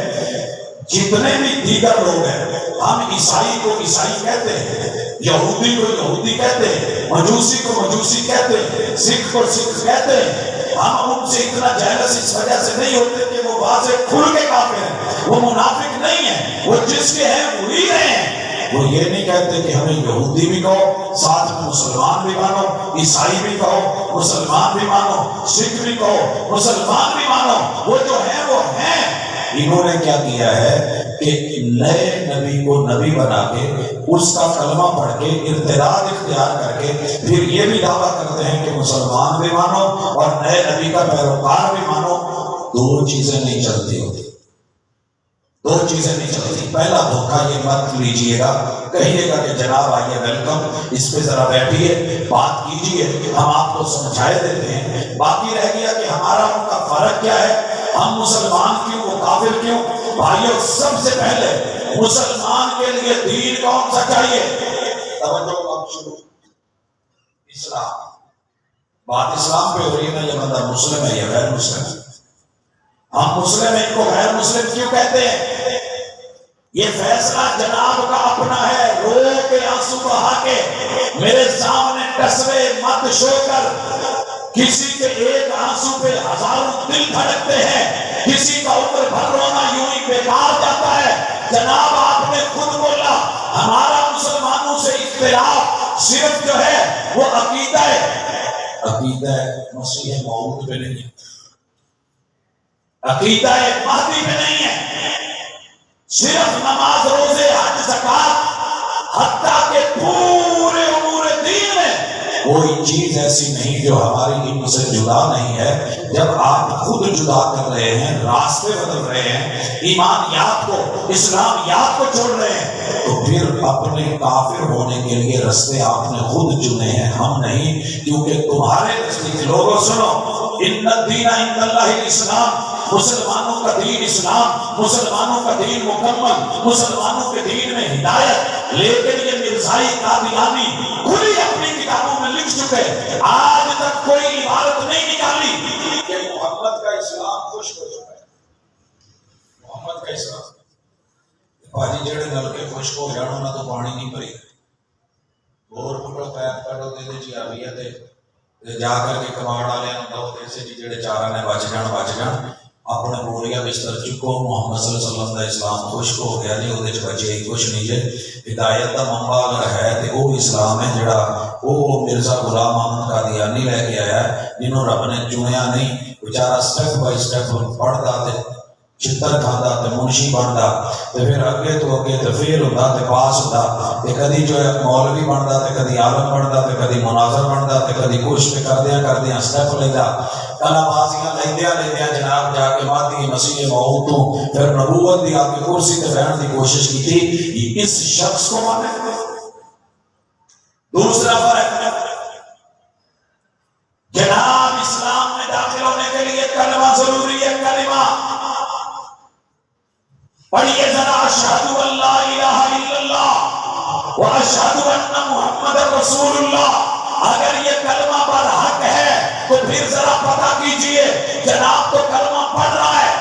جتنے بھی دیگر لوگ ہیں، ہم عیسائی کو عیسائی کہتے ہیں، یہودی کو یہودی کہتے ہیں، مجوسی کو مجوسی کہتے ہیں، سکھ کو سکھ کہتے ہیں۔ ہم ان سے اتنا جیلس اس وجہ سے نہیں ہوتے کہ وہ واضح کھل کے کافر ہیں، وہ منافق نہیں ہیں، وہ جس کے ہیں وہی رہے ہیں۔ وہ یہ نہیں کہتے کہ ہمیں یہودی بھی کہو، ساتھ میں مسلمان بھی مانو، عیسائی بھی کہو، مسلمان بھی مانو، سکھ بھی کہو، مسلمان بھی مانو، وہ جو ہیں وہ ہیں۔ انہوں نے کیا کیا ہے کہ نئے نبی کو نبی بنا کے اس کا کلمہ پڑھ کے ارتداد اختیار کر کے پھر یہ بھی دعویٰ کرتے ہیں کہ مسلمان بھی مانو اور نئے نبی کا پیروکار بھی مانو۔ دو چیزیں نہیں چلتی ہوتی، دو چیزیں نہیں چلتی۔ پہلا دھوکہ یہ مت لیجئے گا، کہیے گا کہ جناب آئیے ویلکم، اس پہ ذرا بیٹھیے، بات کیجئے، ہم آپ کو سمجھائے دیتے ہیں۔ باقی رہ گیا کہ ہمارا ان کا فرق کیا ہے، ہم مسلمان کیوں، وہ کافر کیوں؟ بھائیو، سب سے پہلے مسلمان کے لیے دین کون سا چاہیے؟ توجہ اب شروع، اسلام۔ بات اسلام پہ ہو رہی ہے نا، یہ بندہ مسلم ہے یا غیر مسلم ہے؟ ہم مسلم ہیں، ان کو غیر مسلم کیوں کہتے ہیں؟ یہ فیصلہ جناب کا اپنا ہے. رو کے آنسو بہا کے میرے سامنے ٹسرے مت شو کر. کسی کے ایک آنسو پہ ہزاروں دل دھڑکتے ہیں، کسی کا عمر بھر رونا یوں ہی بیکار جاتا ہے. جناب آپ نے خود بولا ہمارا مسلمانوں سے اختلاف صرف جو ہے وہ عقیدہ مسیح موعود پہ نہیں ہے، عقیدہ مہدی پہ نہیں ہے. صرف نماز، روزے، حج، زکات، حتیٰ کہ پورے امور دین میں کوئی چیز ایسی نہیں جو ہماری ان سے جدا نہیں ہے. جب آپ خود جدا کر رہے ہیں، راستے بدل رہے ہیں، ایمانیات کو، اسلامیات کو چھوڑ رہے ہیں، تو پھر اپنے کافر ہونے کے لیے رستے آپ نے خود چنے ہیں، ہم نہیں. کیونکہ تمہارے نزدیک لوگوں سنو، ان الدین عند اللہ الاسلام، مسلمانوں کا دین اسلام، مسلمانوں کا دین مکمل، مسلمانوں کے دین میں ہدایت. لیکن یہ مرزائی قادیانی کھلی اپنی کتابوں میں لکھ چکے، آج تک کوئی عبارت نہیں نکالی کہ محمد کا اسلام خوش ہو چکا ہے. محمد کا اسلام بھاجی جڑے نلکے خشک ہو جانا نہ تو پانی نہیں بھری، اور پکڑو پیپ کڈو دے جی آویہ تے جا کر کے کماڑ والے دو سے جی جڑے چارہ نے بچ جان اپنے بوریا بستر چکو. محمد صلی اللہ علیہ وسلم کا اسلام خشک ہو گیا جی، وہ بچے ہی کچھ نہیں جی. ہدایت کا منبع اگر ہے تو وہ اسلام ہے جڑا وہ مرزا غلام احمد قادیانی لے کے آیا ہے، جنہوں رب نے چنیا نہیں. بیچارہ سٹیپ بائی سٹیپ پڑھتا تے چتر کھانا تے منشی بنتا تے پھر اگے تو اگے تے فیل ہوتا تے پاس ہوتا تے کدی جو ہے مولوی بنتا تے کدی عالم بنتا تے کدی مناظر بنتا تے کدی کچھ تے کردیاں سٹیپ لیتا کلامازیاں لیندیاں جناب جا کے مہدی مسیح موعود تو پھر نبوت دی آپ کی کرسی تے بیٹھنے دی کوشش کی تھی. اس شخص کو مانے. دوسرا فرق جناب اسلام میں داخل ہونے کے لیے کلمہ ضروری ہے. کلمہ پڑھیے ذرا، اشہدو ان لا الہ الا اللہ و اشہدو ان محمد رسول اللہ. اگر یہ کلمہ پر حق ہے تو پھر ذرا پتہ کیجئے جناب تو کلمہ پڑھ رہا ہے.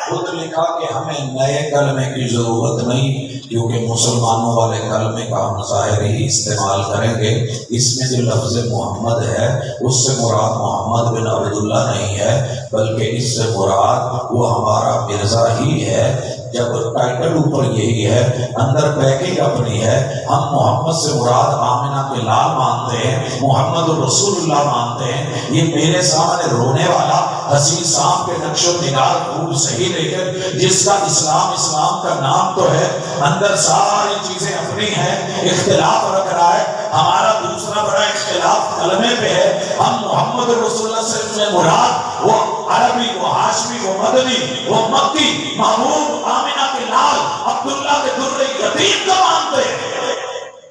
خود لکھا کہ ہمیں نئے کلمے کی ضرورت نہیں، کیونکہ مسلمانوں والے کلمے کا ہم ظاہر ہی استعمال کریں گے. اس میں جو لفظ محمد ہے اس سے مراد محمد بن عبداللہ نہیں ہے، بلکہ اس سے مراد وہ ہمارا مرزا ہی ہے. جب ٹائٹل اوپر یہی ہے، اندر پیکنگ اپنی ہے. ہم محمد سے مراد آمنہ کے لال مانتے ہیں، محمد رسول اللہ مانتے ہیں. یہ میرے سامنے رونے والا حسین صاحب کے نقش و نگار خوب صحیح، لیکن جس کا اسلام کا نام تو ہے، اندر ساری چیزیں اپنی ہیں، اختلاف رکھ رہا ہے. ہمارا دوسرا بڑا اختلاف کلمے پہ ہے. ہم محمد رسول اللہ سے مراد وہ عربی، وہ ہاشمی، وہ مدنی، وہ مکی، محبوب آمنہ کے لال، عبداللہ کے در یتیم کو مانتے ہیں،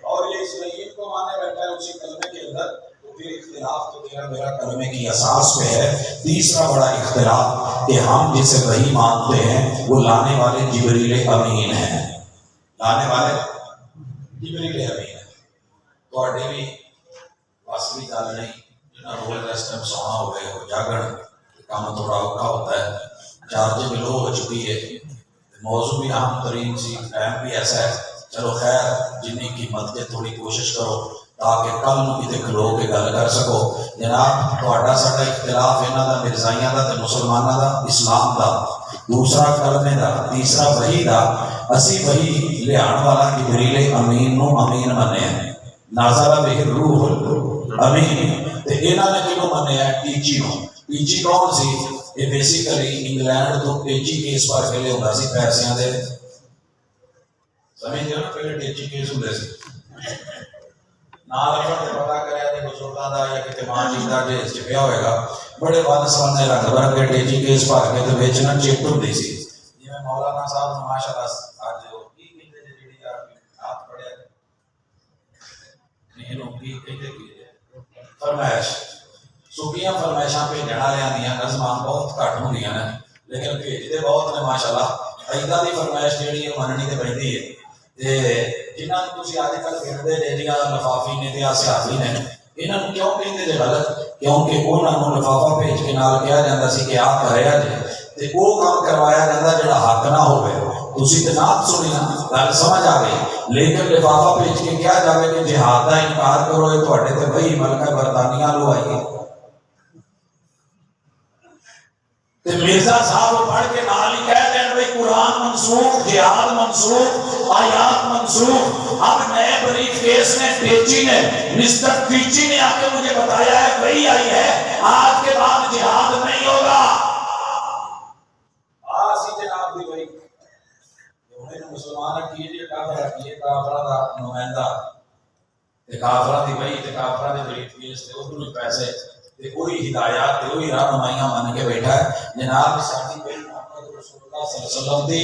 اور یہ اسرائیل کو مانے بیٹھا ہے اسی کلمے کے اندر. تو پھر اختلاف تو میرا کلمے کی اساس پہ ہے. تیسرا بڑا اختلاف کہ ہم جسے وحی مانتے ہیں وہ لانے والے جبریل امین ہیں، لانے والے جبریل امین ہیں. تواڈے بھی بس بھی گل نہیں، جنہاں رول اس ٹائم سونا ہوئے ہو جاگن کام تھوڑا اوکھا ہوتا ہے. چارج بھی لو ہو چکی ہے، موضوع بھی اہم ترین سی، ٹائم بھی ایسا ہے. چلو خیر جنی قیمت کے تھوڑی کوشش کرو تاکہ کل نو کتے کھلو کے گل کر سکو. جناب تہاڈا ساڈا اختلاف انہاں دا مرزائیاں دا تے مسلماناں دا اسلام دا، دوسرا کلمے دا، تیسرا وحی دا. اسی وحی لیان والا جبریل امین نو امین منیا، نازل بہ الروح الامین. تے انہاں نے کیوں منیا؟ ٹیچی نو. ٹیچی کون سی؟ یہ بیسیکلی انگلینڈ تو ٹیچی کیس پر کے لئے ہوتا سی پیسیاں دے، سمجھ نا پہلے ٹیچی کیس ہوتے سی. نال اپنے پتا کریا دے بزرگاں دا یا کتے ماں جیتا جیس چپیا ہوئے گا، بڑے بات سوانے رنگ برنگ کے ٹیچی کیس پر کے تو بیچنا چیٹ ہوتی سی. جی میں مولانا صاحب نے ماشاءاللہ آج جو کی کہتے ہیں جڑی آپ پڑھے نہیں لوگ کی کہتے ہیں فرمائش سکیاں فرمائشاں پہ جڑا لیا دیا نظمان بہت کٹ ہوں دیا نے، لیکن بھیجتے بہت نے ماشاءاللہ. ایدہ دی فرمائش جیڑی ہے مننی تے بہتی ہے. جنہاں نے تسی آج کل پھردے نے جیڑا لفافی نے تے سیاسی نے، انہاں نوں کیوں کہندے جے غلط؟ کیونکہ انہاں نوں لفافہ بھیج کے نال کہا جاندا سی کہ آپ کریا جے تے وہ کام کروایا جاندا جڑا حق نہ ہوے. تسی تے نات سنی نا گل سمجھ آ گئی، لیکن لفافہ بھیج کے کیا جاوے کہ جہاد دا انکار کرو، یہ تواڈے تے وہی ملکہ برطانیہ لو آئی ہے تے مرزا صاحب پڑھ کے نال ہی کہہ دیں بھائی قرآن منسوخ، جہاد منسوخ، آیات منسوخ۔ اب نئے بریف کیس نے ٹیچی نے مسٹر ٹیچی نے آ کے مجھے بتایا ہے وہی آئی ہے، آج کے بعد جہاد نہیں ہوگا۔ آسی جناب دی وہی انہیں مسلمان کیجئے کافرہ کیے کافرہ دا نمائندہ تے کافرہ دی وہی تے کافرہ دے بریف کیس تے ادھر پیسے کوئی ہدایات کوئی رہنمائیاں مان کے بیٹھا ہے۔ جناب ساتھی بھائی محمد رسول اللہ صلی اللہ علیہ وسلم دی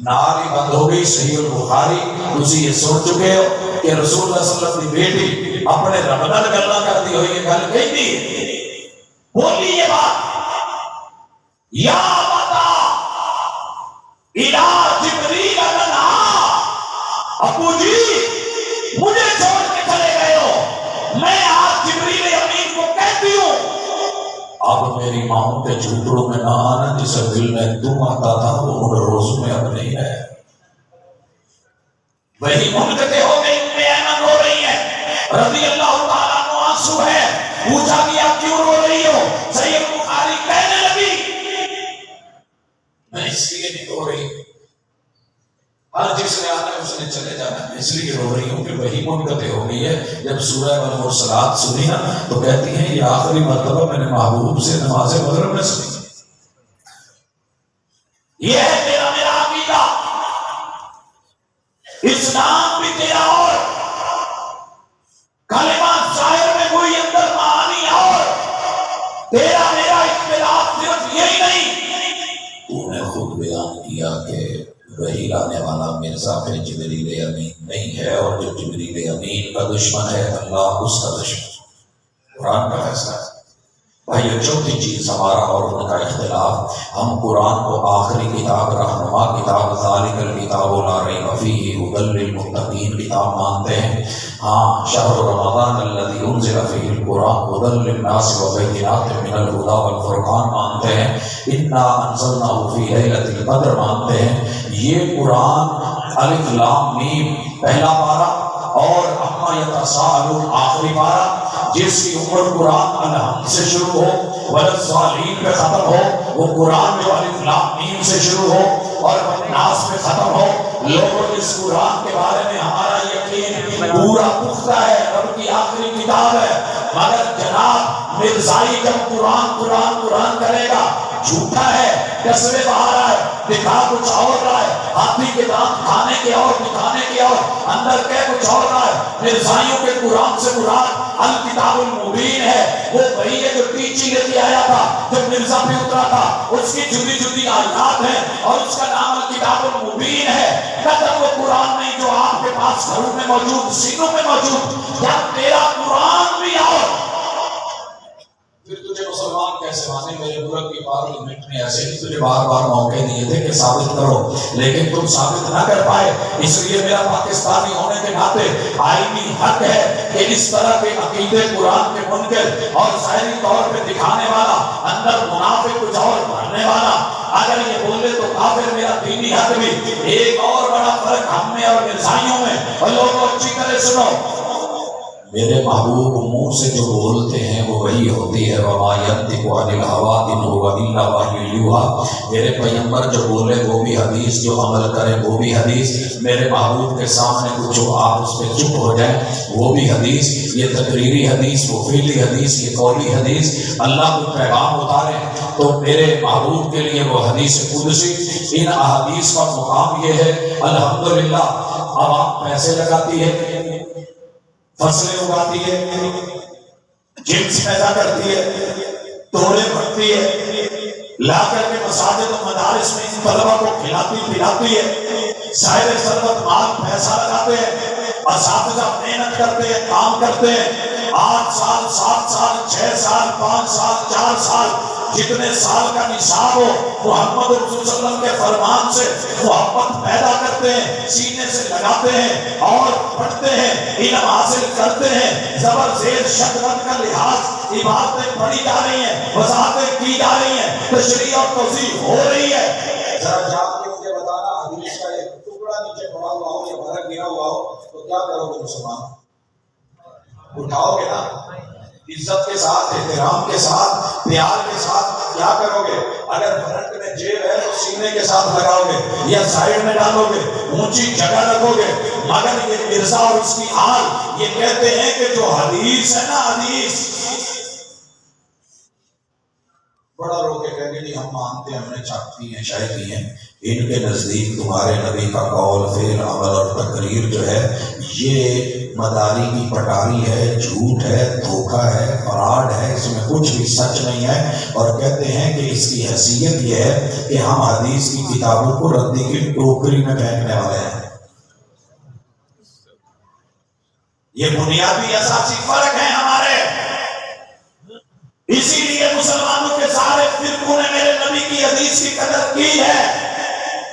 نال ہی بند ہو گئی صحیح البخاری، تسی یہ سن چکے ہو کہ رسول اللہ صلی اللہ علیہ وسلم دی بیٹی اپنے رب نال گلاں کرتی ہوئی یہ گل کہندی ہے، بولی یہ بات، یا بتا الہ جبریل لنا، ابو جی مجھے چھوڑ کے چلے گئے ہو، میں آج جبریل امین کو کہتی ہوں اب میری ماں کے جھوپڑوں میں نہ آنا، جسے دل میں تم آتا تھا وہ ان روز میں اب نہیں ہے۔ وہی منقطع ہو گئی، ام ایمن رو رہی ہے رضی اللہ تعالیٰ عنہ، آنسو ہے، پوچھا گیا کیوں رو رہی ہو؟ صحیح بخاری کہنے لگی میں اس لیے نہیں رو رہی، ہر جس نے آنا ہے اس نے چلے جانا ہے، اس لیے رو رہی ہوں کہ وہی منقطع ہو گئی ہے۔ جب سورہ المرسلات سنی نا تو کہتی ہیں یہ آخری مرتبہ میں نے محبوب سے نماز مغرب میں سنی، یہ ہے تیرا میرا عقیدہ، اسلام بھی تیرا اور کلمات ظاہر میں کوئی اندر معانی اور تیرا میرا اختلاف صرف یہی نہیں، تو نے خود بیان کیا کہ وہی لانے والا مرزا پہ جبریل امین نہیں ہے، اور جو جبریل امین کا دشمن ہے اللہ اس کا دشمن، قرآن کا فیصلہ ہے۔ بھائی چوتھی چیز ہمارا اور ان کا اختلاف، ہم قرآن کو آخری کتاب، رہنما کتاب، ذالک الکتاب لا ریب فیہ ھدی للمتقین کتاب مانتے ہیں۔ ہاں شہر رمضان الذی انزل فیہ القرآن ھدی للناس وبینات من الھدی والفرقان مانتے ہیں، انا انزلناہ فی لیلۃ القدر مانتے ہیں۔ یہ قرآن الف لام میم پہلا پارہ اور اما یتساءلون آخری پارہ، جس کی عمر قرآن الحمد سے شروع ہو والصالحین پہ ختم ہو، وہ قرآن جو الف لام میم سے شروع ہو اور الناس پہ ختم ہو۔ لوگوں اس قرآن کے بارے میں ہمارا یقین پورا پختہ ہے، رب کی آخری کتاب ہے، مگر جناب مرزائی جب قرآن قرآن قرآن کرے گا جھوٹا ہے، کسرے باہر آئے، دکھا کچھ اور رہا ہے، ہاتھی کے دانت کھانے کے اور دکھانے کے اور اندر کے کچھ اور رہا ہے۔ مرزائیوں کے قرآن سے مراد الکتاب المبین ہے، وہ وہی ہے جو ٹیچی لے کے آیا تھا جب مرزا پہ اترا تھا، اس کی جدی جدی آیات ہیں اور اس کا نام الکتاب المبین ہے۔ قدر وہ قرآن نہیں جو آپ کے پاس گھروں میں موجود، سینوں میں موجود، جب تیرا قرآن بھی اور پھر تجھے مسلمان کیسے مانے؟ میرے ملک کی پارلیمنٹ نے ایسے ہی تجھے بار بار موقع دیے تھے کہ ثابت کرو، لیکن تم ثابت نہ کر پائے۔ اس لیے میرا پاکستانی ہونے کے ناطے آئینی حق ہے کہ اس طرح کے عقیدے قرآن کے منکر اور ظاہری طور پہ دکھانے والا، اندر منافق کچھ اور بھرنے والا اگر یہ بولے تو کافر، میرا دینی حق بھی۔ ایک اور بڑا فرق ہم میں اور مرزائیوں میں، اور لوگوں اچھی طرح سنو، میرے محبوب منہ سے جو بولتے ہیں وہ وہی ہوتی ہے، وما ینطق عن الہوی ان هو الا وحی یوحی۔ میرے پیغمبر جو بولے وہ بھی حدیث، جو عمل کرے وہ بھی حدیث۔ میرے محبوب کے سامنے کچھ آپ اس پہ چپ ہو جائیں وہ بھی حدیث، یہ تقریری حدیث، وہ فعلی حدیث، یہ قولی حدیث۔ اللہ کو پیغام اتارے تو میرے محبوب کے لیے وہ حدیث قدسی۔ ان احادیث کا مقام یہ ہے الحمدللہ، عوام پیسے لگاتی ہے، فصلیں اگاتی ہے، جنس پیدا کرتی ہے، توڑے بڑھتی ہے، لا کر کے مساجد و مدارس میں ان طلبہ کو کھلاتی پلاتی ہے، ظاہر ثروت مال پیسہ لگاتے ہیں، اساتذہ محنت کرتے ہیں، کام کرتے ہیں، 8 سال 7 سال 6 سال 5 سال 4 سال جتنے سال کا نصاب ہو، محمد رسول صلی اللہ علیہ وسلم کے فرمان سے محبت پیدا کرتے ہیں، سینے سے لگاتے ہیں اور پڑھتے ہیں، علم حاصل کرتے ہیں، زبر زیر شدت کا لحاظ، عبادتیں پڑھی جا رہی ہیں، وضاحتیں کی جا رہی ہیں، تشریح اور توضیح ہو رہی ہے۔ ذرا جا کے مجھے بتانا حدیث کا مسلمان؟ اٹھاؤ گے نا عزت کے ساتھ، احترام کے ساتھ، پیار کے ساتھ کیا کرو گے؟ اگر فرنٹ میں جیب ہے تو سینے کے ساتھ لگاؤ گے یا سائیڈ میں ڈالو گے، اونچی جگہ رکھو گے۔ مگر یہ مرزا اور اس کی آل یہ کہتے ہیں کہ جو حدیث ہے نا، حدیث بڑا رو کے کہیں گے جی ہم مانتے ہیں، ہم نے چھاپی ہیں، شائع کی ہیں۔ ان کے نزدیک تمہارے نبی کا قول، فعل، عمل اور تقریر جو ہے یہ مداری کی پٹاری ہے، جھوٹ ہے، دھوکہ ہے، فراڈ ہے، اس میں کچھ بھی سچ نہیں ہے۔ اور کہتے ہیں کہ اس کی حیثیت یہ ہے کہ ہم حدیث کی کتابوں کو ردی کی ٹوکری میں پھینکنے والے ہیں۔ یہ بنیادی اساسی فرق ہے ہمارے۔ اسی لیے مسلمانوں کے سارے فرقوں نے میرے نبی کی حدیث کی قدر کی ہے۔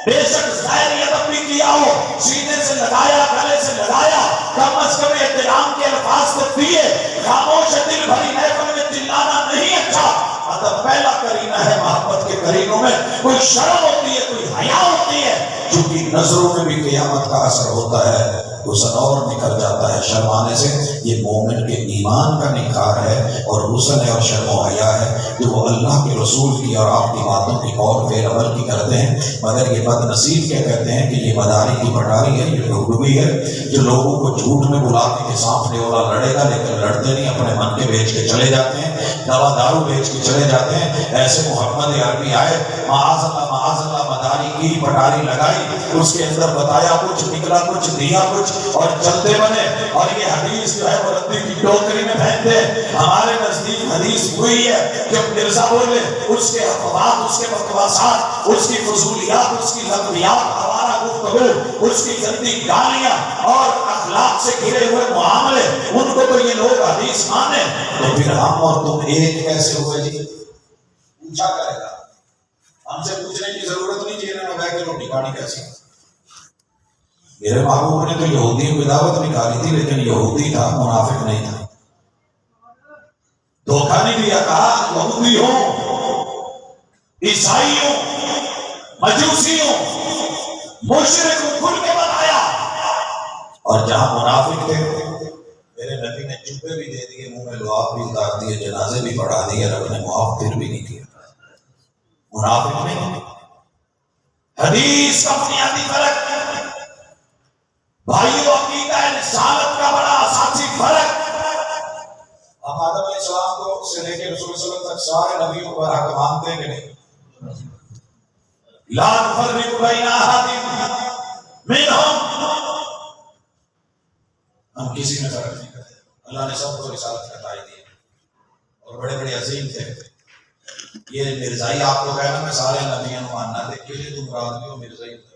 بے شک ظاہریت اپنی کیا ہو، سینے سے لگایا، گلے سے لگایا، کم از کم احترام کے الفاظ تو دیے۔ خاموش دل بھری محفل میں چلانا نہیں اچھا۔ ادب پہلا کرینہ ہے محبت کے کرینوں میں، کوئی شرم ہوتی ہے، کوئی حیا ہوتی ہے، چونکہ نظروں میں بھی قیامت کا اثر ہوتا ہے، حسن اور نکل جاتا ہے شرمانے سے۔ یہ مومن کے ایمان کا نکھار ہے اور حسن ہے اور شرم و حیا ہے جو وہ اللہ کے رسول کی اور آپ کی باتوں کی قول فعل عمل کی کرتے ہیں۔ مگر یہ بد نصیب کیا کہتے ہیں کہ یہ مداری کی پٹاری ہے، یہ لغوی ہے، جو لوگوں کو جھوٹ میں بلاتے کہ سانپ نیولا لڑے گا، لیکن لڑتے نہیں، اپنے من کے بیچ کے چلے جاتے ہیں، دوا دارو بیچ کے چلے جاتے ہیں۔ ایسے محمد عربی آئے، معاذ اللہ مداری کی پٹاری لگائی، اس کے اندر بتایا کچھ، نکلا کچھ، دیا کچھ، اور چلتے بنے۔ اور یہ حدیث جو ہے وہ ردی کی ٹوکری میں پھینکتے۔ ہمارے نزدیک حدیث وہی ہے جو مرزا بولے، اس کے افواد، اس کے بکواسات، اس کی فضولیات، اس کی لغویات، آوارہ گفتگو، اس کی گندی گالیاں اور اخلاق سے گھرے ہوئے معاملے، ان کو تو یہ لوگ حدیث مانے۔ تو پھر ہم اور تم ایک کیسے ہوئے جی؟ پوچھا کرے گا، ہم سے پوچھنے کی ضرورت نہیں چاہیے میں بیٹھ کے روٹی کھانی کیسی۔ میرے محبوب نے تو یہودیوں کی دعوت نکالی تھی، لیکن یہودی تھا، منافق نہیں تھا۔ دھوکہ نہیں دیا، کہا یہودی ہوں، عیسائی ہوں، مجوسی ہوں، مشرک ہوں، کھل کے بتایا۔ اور جہاں منافق تھے میرے نبی نے چپے بھی دے دیے، منہ میں لعاب بھی اتار دیے، جنازے بھی پڑھا دیے، رب نے معاف پھر بھی نہیں کیا۔ منافق نہیں۔ حدیث کا بنیادی فرق، بھائیو عقیدہ رسالت کا بڑا اساسی فرق۔ ہم آدم علیہ السلام کو سے لے کے رسول صلی اللہ علیہ وسلم تک سارے نبیوں کو حق مانتے ہیں کہ نہیں؟ لا نفرق بین احد منہم، ہم کسی میں فرق نہیں کرتے۔ اللہ نے سب کو رسالت کا تائید دی اور بڑے بڑے عظیم تھے۔ یہ مرزائی آپ کو کہنا میں سارے نبیوں کو ماننا تھے، کہ تم مراد بھی ہو مرزائی تھے۔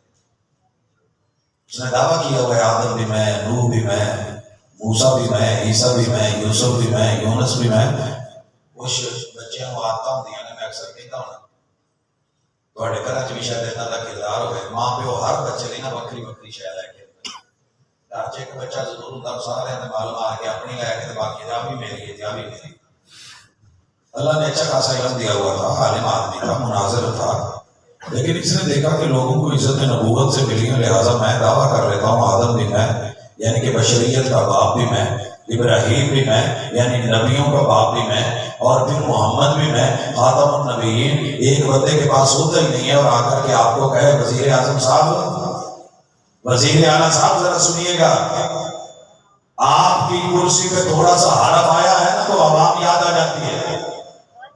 اس نے دعویٰ کیا ہوا ہے آدم بھی میں، نوح بھی میں، موسیٰ بھی میں، عیسیٰ بھی میں، یوسف بھی میں، یونس بھی میں۔ کچھ بچیاں کو آتا ہوں دیا میں اکثر کہتا ہوں نا، تھوڑے گھر بھی شاید اتنا کا کردار ہوئے، ماں پہ وہ ہر بچے لی نا بکری بکری شاید ہے کہ ڈارچے کا بچہ ضرور ہوتا سارے ہیں معلوم آ کے اپنی لائے کہ باقی جا بھی میری ہے، جا بھی میری۔ اللہ نے اچھا خاصا علم دیا ہوا تھا، عالم آدمی تھا، مناظر تھا، لیکن اس نے دیکھا کہ لوگوں کو عزت نبوت سے ملی ہے، لہٰذا میں دعویٰ کر لیتا ہوں آدم بھی میں، یعنی کہ بشریت کا باپ بھی میں، ابراہیم بھی میں، یعنی نبیوں کا باپ بھی میں، اور پھر محمد بھی میں، خاتم النبیین۔ ایک بندے کے پاس ہوتا ہی نہیں ہے اور آ کر کے آپ کو کہے وزیر اعظم صاحب، وزیر اعلیٰ صاحب ذرا سنیے گا، آپ کی کرسی پہ تھوڑا سا حرف آیا ہے نا تو عوام یاد آ جاتی ہے،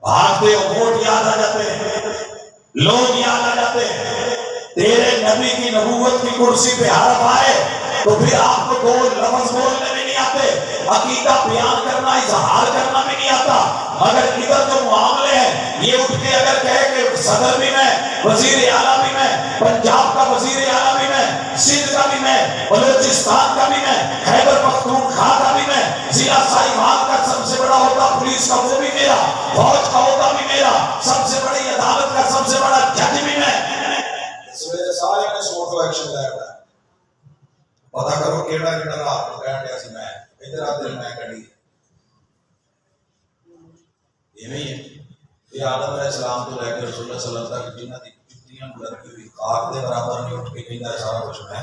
بھاگتے ووٹ یاد آ جاتے ہیں، لوگ یاد آ جاتے ہیں۔ تیرے نبی کی نبوت کی کرسی پہ حرف آئے تو پھر آپ کو دو لفظ بولنے میں نہیں آتے، عقیدہ بیان کرنا، اظہار کرنا بھی نہیں آتا۔ مگر ادھر جو معاملے ہیں، یہ اٹھ کے اگر کہے کہ صدر بھی میں، وزیر اعلیٰ بھی میں، پنجاب کا وزیر اعلیٰ بھی میں، سندھ کا بھی میں، بلوچستان کا بھی میں، خیبر پختونخوا کا بھی میں، ضلع ساہیوال کا سب سے بڑا ہوتا پولیس کا وہ بھی میرا، فوج کا ہوتا بھی میرا، سب سے بڑی عدالت کا سب سے بڑا جج بھی میں۔ اس وجہ سے سارے نے سوٹو ایکشن لیا ہے، پتا کرو کیڑا کیڑا رات کو کہہ دیا سی میں ادھر آ دل میں کڑی۔ یہ نہیں ہے یہ آدم علیہ السلام تو لے کے رسول اللہ صلی اللہ علیہ وسلم تک جنہ دی جتیاں لڑکی ہوئی خاک دے برابر نہیں اٹھ کے کہتا ہے سارا کچھ میں۔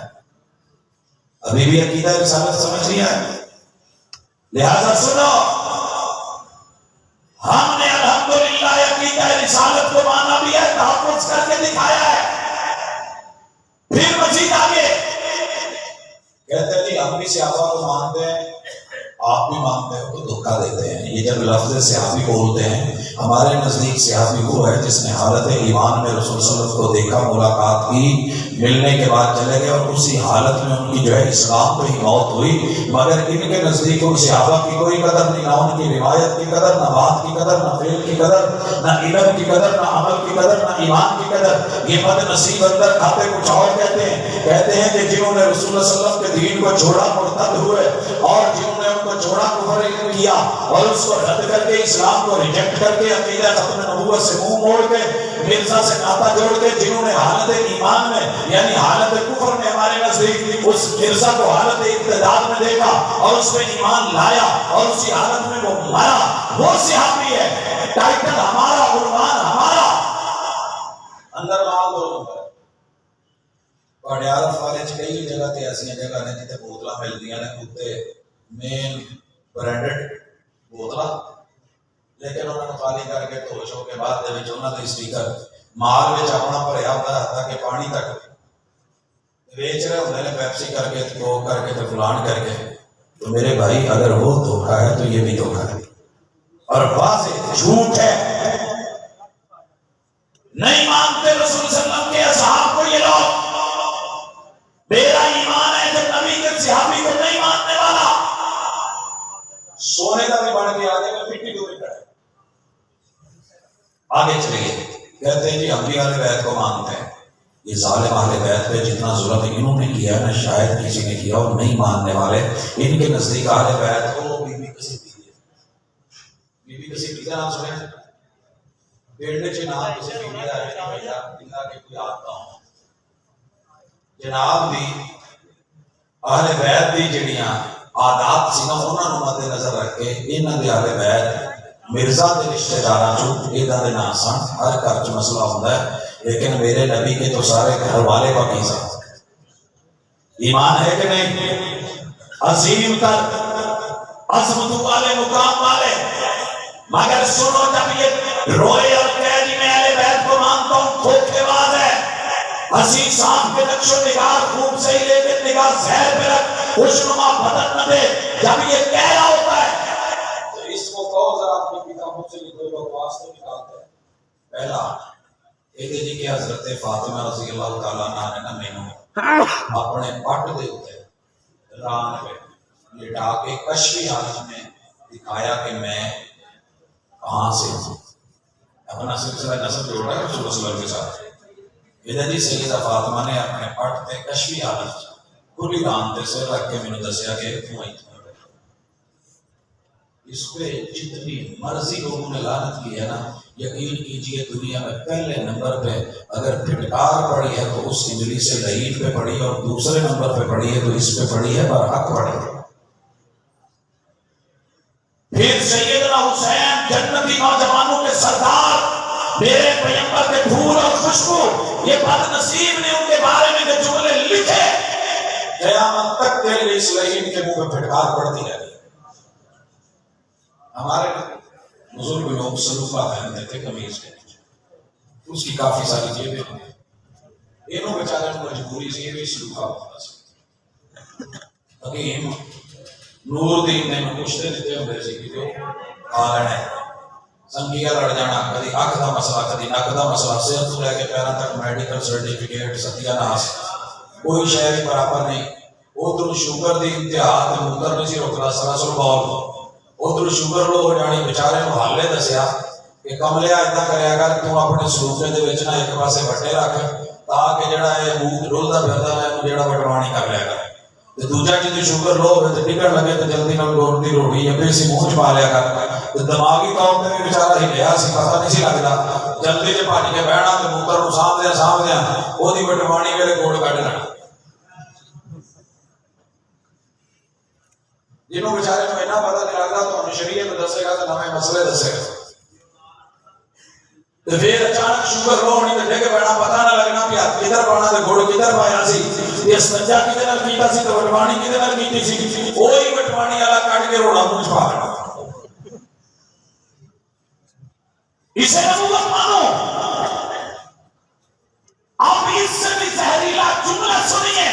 ابھی بھی عقیدہ رسالت سمجھ نہیں آئے؟ لہذا سنو، ہم نے الحمدللہ عقیدہ رسالت کو مانا بھی ہے، تحفظ کر کے دکھایا ہے۔ پھر مزید آگے کہتے ہیں جی ہم بھی صحابہ کو مانتے ہیں، آپ بھی مانتے ہیں، تو دھوکہ دیتے ہیں۔ یہ جب لفظ صحابی بولتے ہیں، ہمارے نزدیک صحابی وہ ہے جس نے حالت ایمان میں رسول صلی اللہ علیہ وسلم کو دیکھا، ملاقات کی، ملنے کے بعد چلے گئے، اور اسی حالت میں ان کی جو ہے اسلام پہ ہی موت ہوئی۔ مگر ان کے نزدیک ان صحابہ کی کوئی قدر نہیں، نہ ان کی روایت کی قدر، نہ بات کی قدر، نہ فعل کی قدر، نہ علم کی قدر، نہ عمل کی قدر، نہ ایمان کی قدر۔ یہ بد نصیب اندر کھاتے کچھ اور کہتے ہیں کہ جنہوں نے رسول اللہ صلی اللہ علیہ وسلم کے دین کو چھوڑا مرتد ہوئے، اور جنہوں نے ان کو چھوڑا کفر کیا اور اس کو رد کر کے اسلام کو ریجیکٹ کر کے عقیدہ ختم نبوت سے منہ موڑ کے مرزا سے ناطا جوڑ کے، جنہوں نے حالت ایمان میں یعنی حالت کفر میں ہمارے نزدیک اس مرزا کو حالت ارتداد میں دیکھا اور اس میں ایمان لایا اور اسی حالت میں وہ مرا، وہ صحابی ہے۔ ٹائٹل ہمارا، عنوان ہمارا، اندر مال دو پڑیارف والے چ کئی جگہ تے ایسی جگہ نے جتے بوتلاں ملدیاں نے کتے مین برانڈڈ بوتلاں، لیکن انہوں نے خالی کر کے دھو شو کے بعد دے وچ انہاں دے اسٹیکر مال وچ اپنا بھریا ہوندا ہے تاکہ پانی تک بیچ رہے ہوندے نے، پیپسی کر کے، کوک کر کے، تو فلان کر کے۔ تو میرے بھائی اگر وہ دھوکہ ہے تو یہ بھی دھوکہ ہے اور واضح جھوٹ ہے۔ نہیں مانتے رسول صلی اللہ علیہ وسلم کے اصحاب کو یہ لوگ، میرا ایمان ہے جب نبی کے صحابی کو نہیں ماننے والا سونے کا بھی بڑھ کے آگے میں مٹی ڈوبی کھڑا ہے۔ آگے چلیے، کہتے ہیں جی ہم بھی اہل بیت کو مانتے ہیں۔ یہ ظالم اہل بیت پہ جتنا ظلم انہوں نے کیا ہے نا شاید کسی نے کیا، اور نہیں ماننے والے ان کے نزدیک اہل بیت کو بی بی کسی پیتے نام سنے، پیڑنے چھ نام کسی پیتے دا رہے نہیں بھائیا اللہ کے کوئی آتا ہوں جناب دی اہل بیت دی جڑیاں عادات سی نا انہاں نوں مد نظر رکھ کے انہاں دے اہل بیت مرزا دے رشتہ داراں چوں انہاں دے نام سن، ہر گھر چ مسئلہ ہوندا ہے، لیکن میرے نبی کے تو سارے گھر والے پاکیزہ ایمان ہے کہ نہیں؟ عظیم تر عظمت والے مقام والے، مگر سنو جب یہ روئے اور کہہ جی میں اہل بیت کو مانتا ہوں، دھوکے باز ہے۔ حسین صاحب کے نقش و نگار خوب صحیح لیکن نگاہ زہر پہ رکھ، خوشنما بدن نہ دے، جب یہ کہہ رہا ہوتا ہے تو اس کو کہو ذرا اپنی کتابوں سے لکھو، لوگ واسطے نکالتے ہیں۔ پہلا کہتے جی کہ حضرت فاطمہ رضی اللہ تعالیٰ عنہ نے نا مینوں اپنے پٹ دے ہوتے ران پہ لٹا کے کشفی حالت میں دکھایا کہ میں کہاں سے ہوں، اپنا سلسلہ نسب جوڑا ہے رسول اللہ صلی اللہ علیہ وسلم کے ساتھ۔ ادھر جی سیدہ فاطمہ نے اپنے پٹ تے کشفی حالت کھلی ران تے سر رکھ کے مینوں دسیا کہ تو ہی اس پہ جتنی مرضی لوگوں نے لعنت کی ہے نا، یقین کیجئے دنیا میں پہلے نمبر پہ اگر پھٹکار پڑی ہے تو اس ابلیس لعین پہ پڑی ہے، اور دوسرے نمبر پہ پڑی ہے تو اس پہ پڑی ہے برحق پڑی ہے۔ پھر سیدنا حسین جنتی نوجوانوں کے سردار، میرے پیغمبر کے پھول اور خوشبو، یہ بد نصیب نے ان کے بارے میں جو جملے لکھے قیامت تک کے لیے اس لعین کے منہ پہ پھٹکار پڑتی رہی۔ ہمارے بزرگ لوگ سلوفہ پہنتے تھے قمیض کے نیچے، اس کی کافی ساری جیبیں ہوتی ہیں، انہوں بیچارے مجبوری سے یہ بھی سلوفہ ہوتا ہے۔ حکیم نور دین نے پوچھتے دیتے ہوں میرے سے کہ جو کھا لینا ہے سنگیا لڑ جانا، کدی اکھ دا مسئلہ، کدی نک دا مسئلہ، صحت تو لے کے پیروں تک میڈیکل سرٹیفکیٹ ستیہ ناس، کوئی شے بھی برابر نہیں۔ ادھر شوگر دی انتہا تے موتر نہیں سی روکنا، سلاسل بال ادھر شوگر لو ہو جانی، بیچارے نو حالے دسیا کہ کملیا اتنا کریا کر تو اپنے سلوکے دے وچ نا ایک پاسے وٹے رکھ تاکہ جڑا ہے منہ رلدا پھردا ہے جڑا وٹوانی کر لیا کر، تے دوجا جے شوگر لو ہوے تے ٹکٹ لگے تے جلدی نال گوڑ دی روٹی یا پیسی منہ چ پا لیا کر، تے دماغی طور تے بیچارہ ہلیا سی پتہ نہیں سی لگدا، جلدی چ بھج کے بہنا تے موتر نو سامدیاں اودی وٹوانی ویلے گوڑ کڈ لینا۔ جنہوں بیچارے کو اتنا پتہ نہیں لگتا تو ہمیں شریعت دسے گا تو نئے مسئلے دسے گا، تو پھر اچانک شوگر لو ہونی تو ڈگ پینا، پتہ نہ لگنا کہ ہاتھ کدھر پانا تے گھوڑ کدھر پایا سی، تے استنجا کدے نال کیتا سی تے وٹوانی کدے نال کیتی سی؟ وہی وٹوانی والا کٹ کے روڑا منہ چ پا لینا. اسے نبوت مانو. اب اس سے بھی زہریلا جملہ سنیے.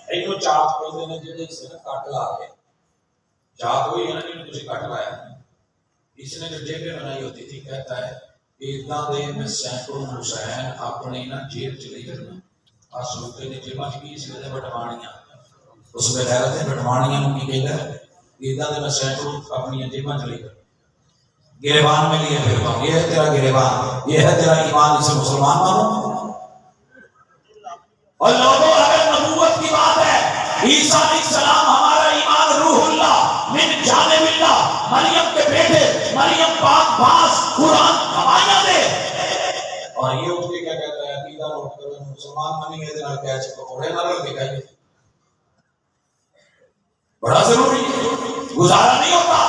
اینو چاک کہندے نے جڑے اس نے کٹ لا کے چاک ہوئی ہے نا جنوں تسی کٹ لایا. اس نے جو جیبیں بنائی ہوتی تھی کہتا ہے اتنا دے میں سینکڑوں حسین اپنی نا جیب چلی کرنا آسلوکے نے جیباں چ کی اس نے بٹوانیاں اس میں غیرت ہے بٹوانیاں نو کی کہتا ہے اتنا دے میں سینکڑوں اپنی جیباں چلی کرنا. گریبان میں لیے پھر یہ ہے تیرا گریبان, یہ ہے تیرا ایمان, اسے مسلمان مانو. اور لوگوں اگر نبوت کی بات ہے عیسیٰ علیہ السلام ہمارا ایمان روح اللہ من جانب اللہ مریم کے بیٹے مریم پاک باس قرآن گواہیاں دے. اور یہ اس کے کیا کہتا ہے عقیدہ نوٹ کرو مسلمان مانیں گے دینا کیا چکو پڑھے نہ رکھ دکھائیے. بڑا ضروری ہے, گزارا نہیں ہوتا.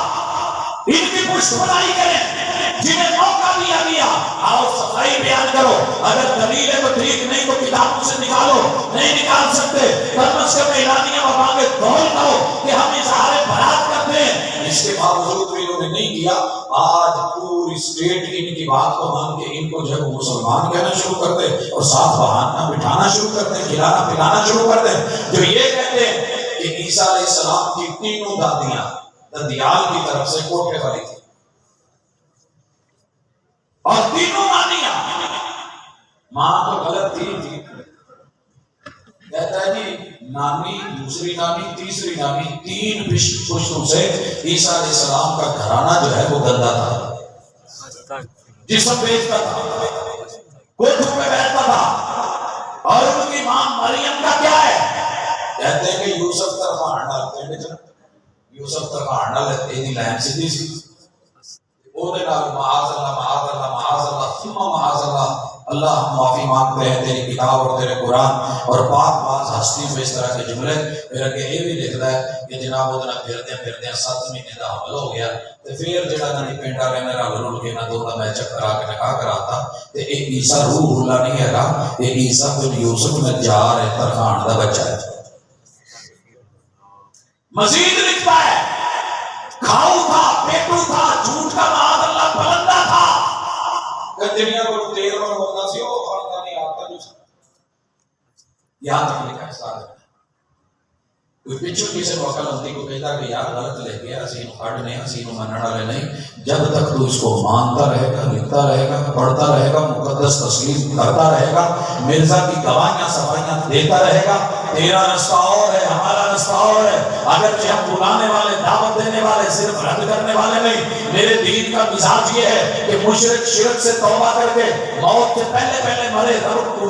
ان کی پشت بنائی کریں جنہیں موقع دیا گیا آؤ صفائی بیان کرو. اگر دلیل ہے تو ٹھیک, نہیں تو کتابوں سے نکالو. نہیں نکال سکتے کم از کم اعلانیہ مقام دول کرو کہ ہم اظہار برات کرتے ہیں. اس کے باوجود بھی انہوں نے نہیں کیا. آج پوری اسٹیٹ ان کی بات کو مان کے ان کو جب مسلمان کہنا شروع کر دے اور ساتھ بہانا بٹھانا شروع کر دیں, کھلانا پلانا شروع کر دیں, جو یہ کہتے ہیں کہ عیسیٰ علیہ السلام کی تینوں دادیاں دندیال کی طرف سے کوٹھے والی تھی اور تینوں نانیاں. ماں تو غلط تھی. کہتا ہے جی نانی, دوسری نانی, تیسری نانی, تین پشتوں سے عیسیٰ علیہ السلام کا گھرانہ جو ہے وہ گندا تھا, جسم بیچتا تھا, کوٹھوں میں بیٹھتا تھا. اور ان کی ماں مریم کا کیا ہے؟ کہتے ہیں کہ یوسف ترخان ڈالتے ہیں, یوسف ترخان ڈالتے ہیں لائن سیدھی سی وہ دے نال معاذ اللہ معاذ اللہ معاذ اللہ ثم معاذ اللہ, اللہ معافی مانگتے ہیں تیری کتاب اور تیرے قرآن اور پاک باز ہستی میں اس طرح کے جملے. پھر اگے یہ بھی لکھتا ہے کہ جناب وہ پھردے 7 مہینے کا حمل ہو گیا تے پھر جڑا نانی پنڈا رہنے رل رل کے نہ دو دا میچ کرا کے نکاح کراتا تے اے عیسیٰ روح اللہ نہیں ہے گا, اے عیسیٰ بن یوسف نجار ہے, ترخان دا بچہ ہے. مزید لکھتا ہے کھاؤ تھا, پیٹو تھا, جھوٹ کا معاذ اللہ بلندہ تھا. گندنیاں کو تیل میں ہوتا سی وہ کھانا نہیں آتا جو یہاں تک لکھا ہے سارا. کوئی پچھو کسی وقت ہوتی کو کہتا کہ یار غلط لے گیا حسین کھڑنے حسین منن والے نہیں. جب تک تو اس کو مانتا رہے گا, لکھتا رہے گا, پڑھتا رہے گا, مقدس تسلیم کرتا رہے گا, مرزا کی گواہیاں صفائیاں دیتا رہے گا, تیرا رستہ اور ہے, ہمارا رستہ اور ہے. اگرچہ ہم بلانے والے, دعوت دینے والے, صرف رد کرنے والے نہیں. میرے دین کا مزاج یہ ہے کہ مشرک شرک سے توبہ کر کے موت سے پہلے مرے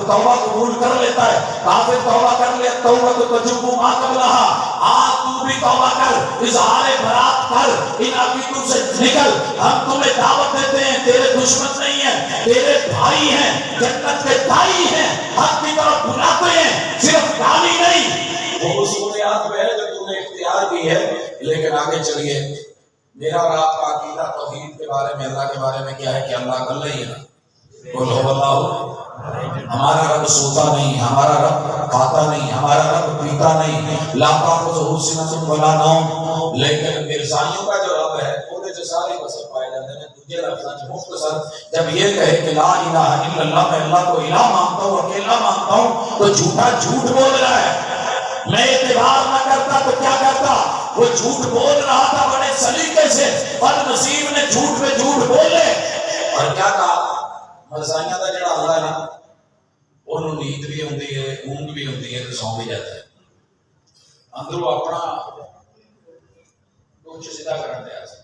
توبہ قبول کر لیتا ہے. کافر توبہ کر لے, توبہ تو تجوب ما قبلہا, آج تو بھی توبہ کر, اظہار برات کر, ان عقیدوں سے نکل. ہم تمہیں دعوت دیتے ہیں, تیرے دشمن نہیں ہیں, تیرے بھائی ہیں, جنت کے دائی ہیں, حق کی طرف بلاتے ہیں, صرف گالی نہیں. وہ اصولیات میں ہے جو تم نے اختیار کی ہے. لیکن آگے چلیے, میرا اور آپ کا عقیدہ توحید کے بارے میں, اللہ کے بارے میں کیا ہے کہ اللہ کل نہیں ہے. قل هو اللہ. ہمارا رب سوتا نہیں, ہمارا رب کھاتا نہیں, ہمارا رب پیتا نہیں, لا تاخذہ سنۃ ولا نوم. لیکن مرزائیوں کا جو رب ہے وہ جو سارے وصف پائے جاتے ہیں. دوسرے لفظ مختصر جب یہ کہے کہ لا الہ الا اللہ, میں اللہ کو الہ مانتا ہوں, اکیلا مانتا ہوں, تو جھوٹا جھوٹ بول رہا ہے. میں اعتبار نہ کرتا تو کیا کرتا؟ وہ جھوٹ بول رہا تھا بڑے سلیقے سے, بد نصیب نے جھوٹ پہ جھوٹ بولے. اور کیا کہا؟ مرزائیاں کا جڑا اللہ ہے نا انہوں نیند بھی ہوتی ہے, اونگ بھی ہوتی ہے, تو سو بھی جاتا ہے. اندروں اپنا کچھ سیدھا کرن دیا سی,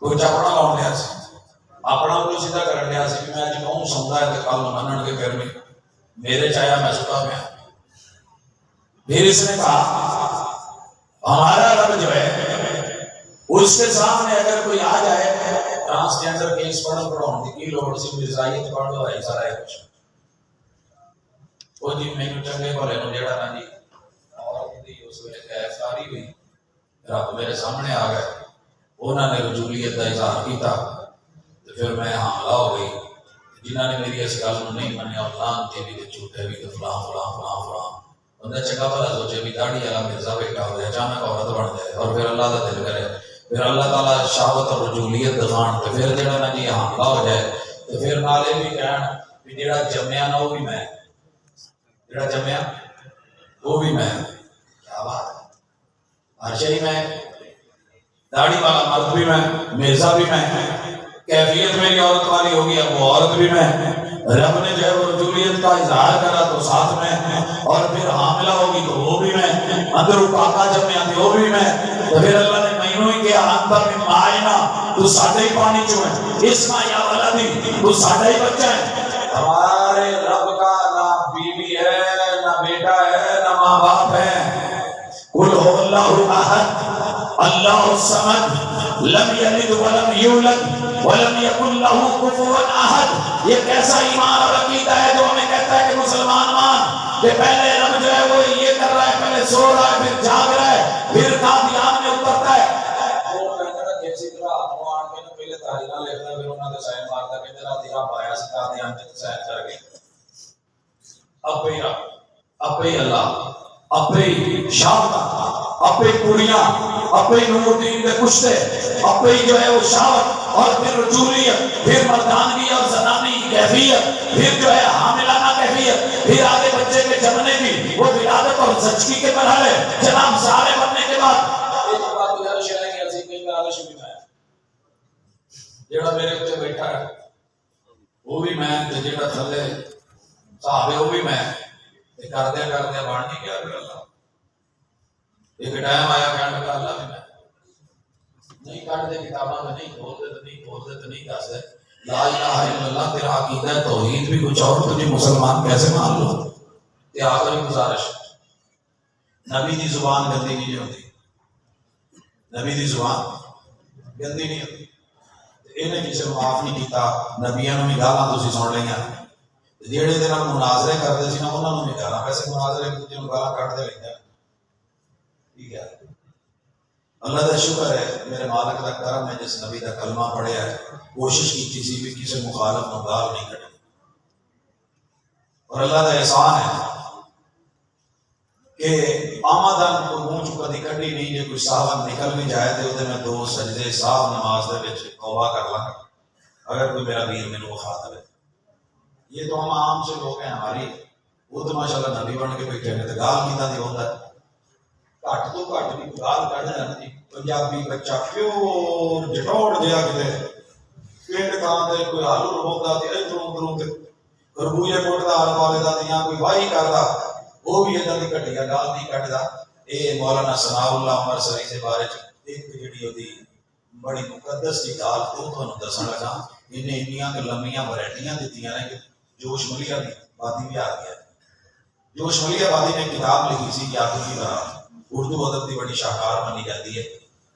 کچھ اپنا لاؤن دیا سی, اپنا کچھ سیدھا کرن دیا سی. میں اج کہوں سوندا ہے تو کل منن گے, پھر بھی میرے چاہیا میں ستا پیا. پھر اس نے کہا ہمارا رب جو ہے اس کے سامنے اگر کوئی آ جائے ٹرانسجینڈر کیس پڑھاؤ کی لوڑ سی, مرزائیت پڑھ لو, ایسا ہے کچھ. وہ جی میں چنگے بھلے نو جیڑا نا جی عورت دی اس ویلے کیف ساری ہوئی, رب میرے سامنے آ گئے, انہوں نے رجولیت کا اظہار کیتا, تو پھر میں حاملہ ہو گئی. جنہوں نے میری اس گل نہیں منیا, لانتی بھی, جھوٹے بھی, فلاں فلاں فلاں فلاں. بندہ چنگا بھلا سوچے بھی داڑھی والا مرزا بیٹھا ہو جائے اچانک عورت بن جائے اور پھر اللہ کا دل کرے پھر اللہ تعالیٰ شہوت اور رجولیت دکھان تو پھر جڑا نا جی حاملہ ہو جائے تو پھر نالے بھی کہن بھی جڑا جمیا نا وہ بھی میں جڑا جمیا وہ بھی میں کیا بات ہے ہر شئی میں داڑھی والا مرد بھی میں مرزا بھی میں کیفیت میری عورت والی ہوگی اب وہ عورت بھی میں رب نے جو ہے وہ رجولیت کا اظہار کرا تو ساتھ میں اور پھر حاملہ ہوگی تو وہ بھی میں اندر پاکا جمیا تھی وہ بھی میں تو پھر اللہ نے مہینوں ہی کیا انتر میں مائنا تو ساڑھے ہی پانی چو ہے اسما یا ولدی تو ساڑھے ہی بچہ ہے ہمارے رب کا نہ بیوی ہے نہ بیٹا ہے نہ ماں باپ ہے قل هو اللہ احد اللہ الصمد لم یلد ولم یولد ولم یکن له کفوا احد یہ کیسا ایمان اور عقیدہ ہے جو ہمیں کہتا ہے کہ مسلمان مان کہ پہلے رب جو ہے وہ یہ کر رہا ہے پہلے سو رہا ہے پھر جاگ رہا ہے پھر قادیان میں اترتا ہے وہ کہتا ہے کیسی طرح وہ آن کے پہلے تاریخ لکھتا ہے پھر انہوں نے سائن مارتا کہ تیرا تیرا بایا سے قادیان جت سائن کر گئی اپے رب اپے اللہ اپے شاہدہ اپے کڑیاں اپے نور دین دے کشتے اپے جو ہے وہ شاہد اور پھر رجولیت پھر مردانگی اور زنانی کیفیت پھر جو ہے حاملانہ کیفیت پھر آگے بچے کے جمنے کی وہ ولادت اور زچگی کے مرحلے جناب سارے بننے کے بعد ایک بات گزارش ہے کہ عظیم کہیں میں آلش بھی میں جیڑا میرے اتنے بیٹھا ہے وہ بھی میں جیڑا تھلے صحابے وہ بھی میں کردے بڑھ نہیں گیا پھر اللہ ایک ٹائم آیا کہنے لگا اللہ بھی میں نہیں کٹ دے کتاباں میں نہیں کھول دے نہیں دس دے لا الہ الا اللہ تیرا عقیدہ توحید بھی کچھ اور تجھے مسلمان کیسے مان لو یہ آخری گزارش نبی دی زبان گندی نہیں ہوتی نبی دی زبان گندی نہیں ہوتی انہیں کسی معاف نہیں کیتا نبیوں نے بھی گالاں تسی سن لئیاں جیڑے دے نال مناظرے کردے سی نا انہاں نوں بھی گالاں ویسے مناظرے ایک دوجے نوں گالاں کڈ دے لیندا ٹھیک ہے اللہ کا شکر ہے میرے مالک کا کرم ہے جس نبی کا کلمہ پڑھیا ہے کوشش کی کسی بھی کسی مخالف نوں گال نہیں کڈی اور اللہ کا احسان ہے کہ آمدن کو منہ چ کدی کڈی نہیں جے کوئی صاحب نکل بھی جائے تے اودے میں دو سجدے صاحب نماز دے وچ توبہ کر لاں اگر کوئی میرا ویر مینوں وکھا دے یہ تو ہم عام سے لوگ ہیں ہماری وہ تو ماشاءاللہ نبی بن کے بیٹھے ہیں تو گال کیتا دی ہوندا ہے گھٹ تو گھٹ بھی گال کڈنا ہے پنجابی بچہ پیور جٹوڑ دیا کتے پنڈ تھاں تے کوئی آلو رہوندا تے ادھروں ادھروں تے خربوزے پٹدا ہر والے دا یا کوئی واہی کردا وہ بھی ادھر دی کٹیا گال نہیں کڈدا اے مولانا ثناء اللہ عمر سری دے بارے ایک جڑی اودی بڑی مقدس دی گال تو تھانوں دسن لگا انہیں انیاں کہ لمیاں ورائٹیاں دتیاں نے کہ جوش ملیہ دی بادی بھی آ گیا جوش ملیہ بادی نے کتاب لکھی سی کہ آپ کی طرح اردو ادب کی بڑی شاہکار مانی جاتی ہے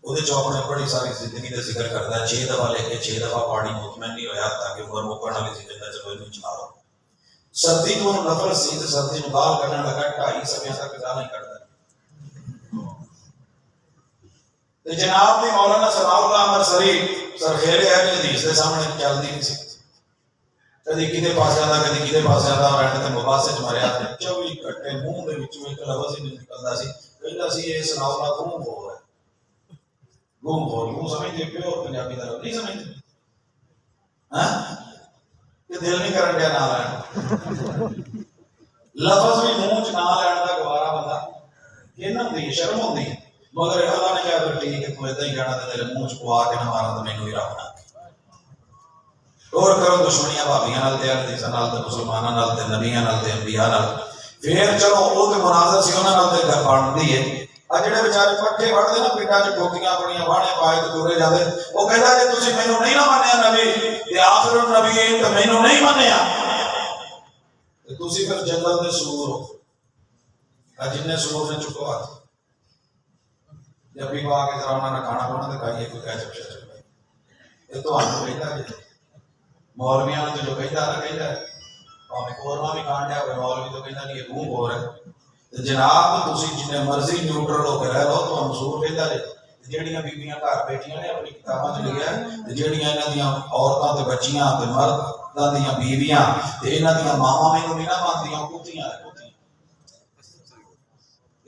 وہ چوپ نے بڑی ساری زندگی کا ذکر کرتا ہے 6 دفعہ لے کے 6 دفعہ پاڑی مطمئن نہیں ہویا تاکہ عمر مکن والی ذکر کا چلو نہیں چلا رہا سردی کو نفر سی تو سردی میں گال کرنے لگا 2.5 سمے تک گال نہیں کرتا تو جناب نے مولانا ثناء اللہ عمر سری سرخیرے ہے کہ حدیث کے سامنے چلتی نہیں سی کدی کدے پاس جاتا کدی کدے پاس جاتا اور اینڈ تے مباحثے چ مریا 24 گھنٹے منہ دے وچوں ایک لفظ ہی نہیں نکلدا سی کہندا سی یہ ثناء اللہ گم ہو رہا ہے گم ہو یوں سمجھتے پیور پنجابی دا نہیں سمجھتے ہاں کہ دل نہیں کرن دیا نہ لین لفظ بھی منہ چ نہ لین دا گوارا بندہ کہنا ہوندی شرم ہوندی مگر اللہ نے کہا کہ ٹھیک ہے تو ادھر ہی کہنا تیرے منہ چ پوا کے نہ مارا تو مینوں ہی رکھنا اور کرو دشمنیاں بھابیاں نال تے حدیثاں نال تے مسلماناں نال تے نبیاں نال تے انبیاء نال پھر چلو او تے مناظر سی انہاں نال تے گھر بندی ہے آ جڑے بیچارے پٹھے وڑدے نا پنڈاں چ ٹوکیاں بڑیاں بانے پائے تے تورے جاندے او کہندا جے تسی مینوں نہیں نہ منیا نبی تے آخر النبی تے مینوں نہیں منیا تے تسی پھر جنگل دے سور ہو آ جن سور نے چکو ہاتھ جب بھی آ کے ذرا انہاں نے کھانا بنا تے کھائیے کوئی کہہ چکے یہ تو ہم کہندا جی مولویاں نے جو کہتا ہے کہتا ہے اور قورمہ بھی کھان دیا کوئی مولوی تو کہتا نہیں یہ گم ہو رہا ہے جناب تسی جتنے مرضی نیوٹرل ہو کے رہ لو تو منصور کہتا ہے جیڑیاں بیبیاں گھر بیٹھیاں نے اپنی کتاباں چ لکھیا ہے جیڑیاں انہاں دیاں عورتاں تے بچیاں تے مرداں دیاں بیویاں تے انہاں دیاں ماواں مینوں نہیں نہ ماندیاں کتیاں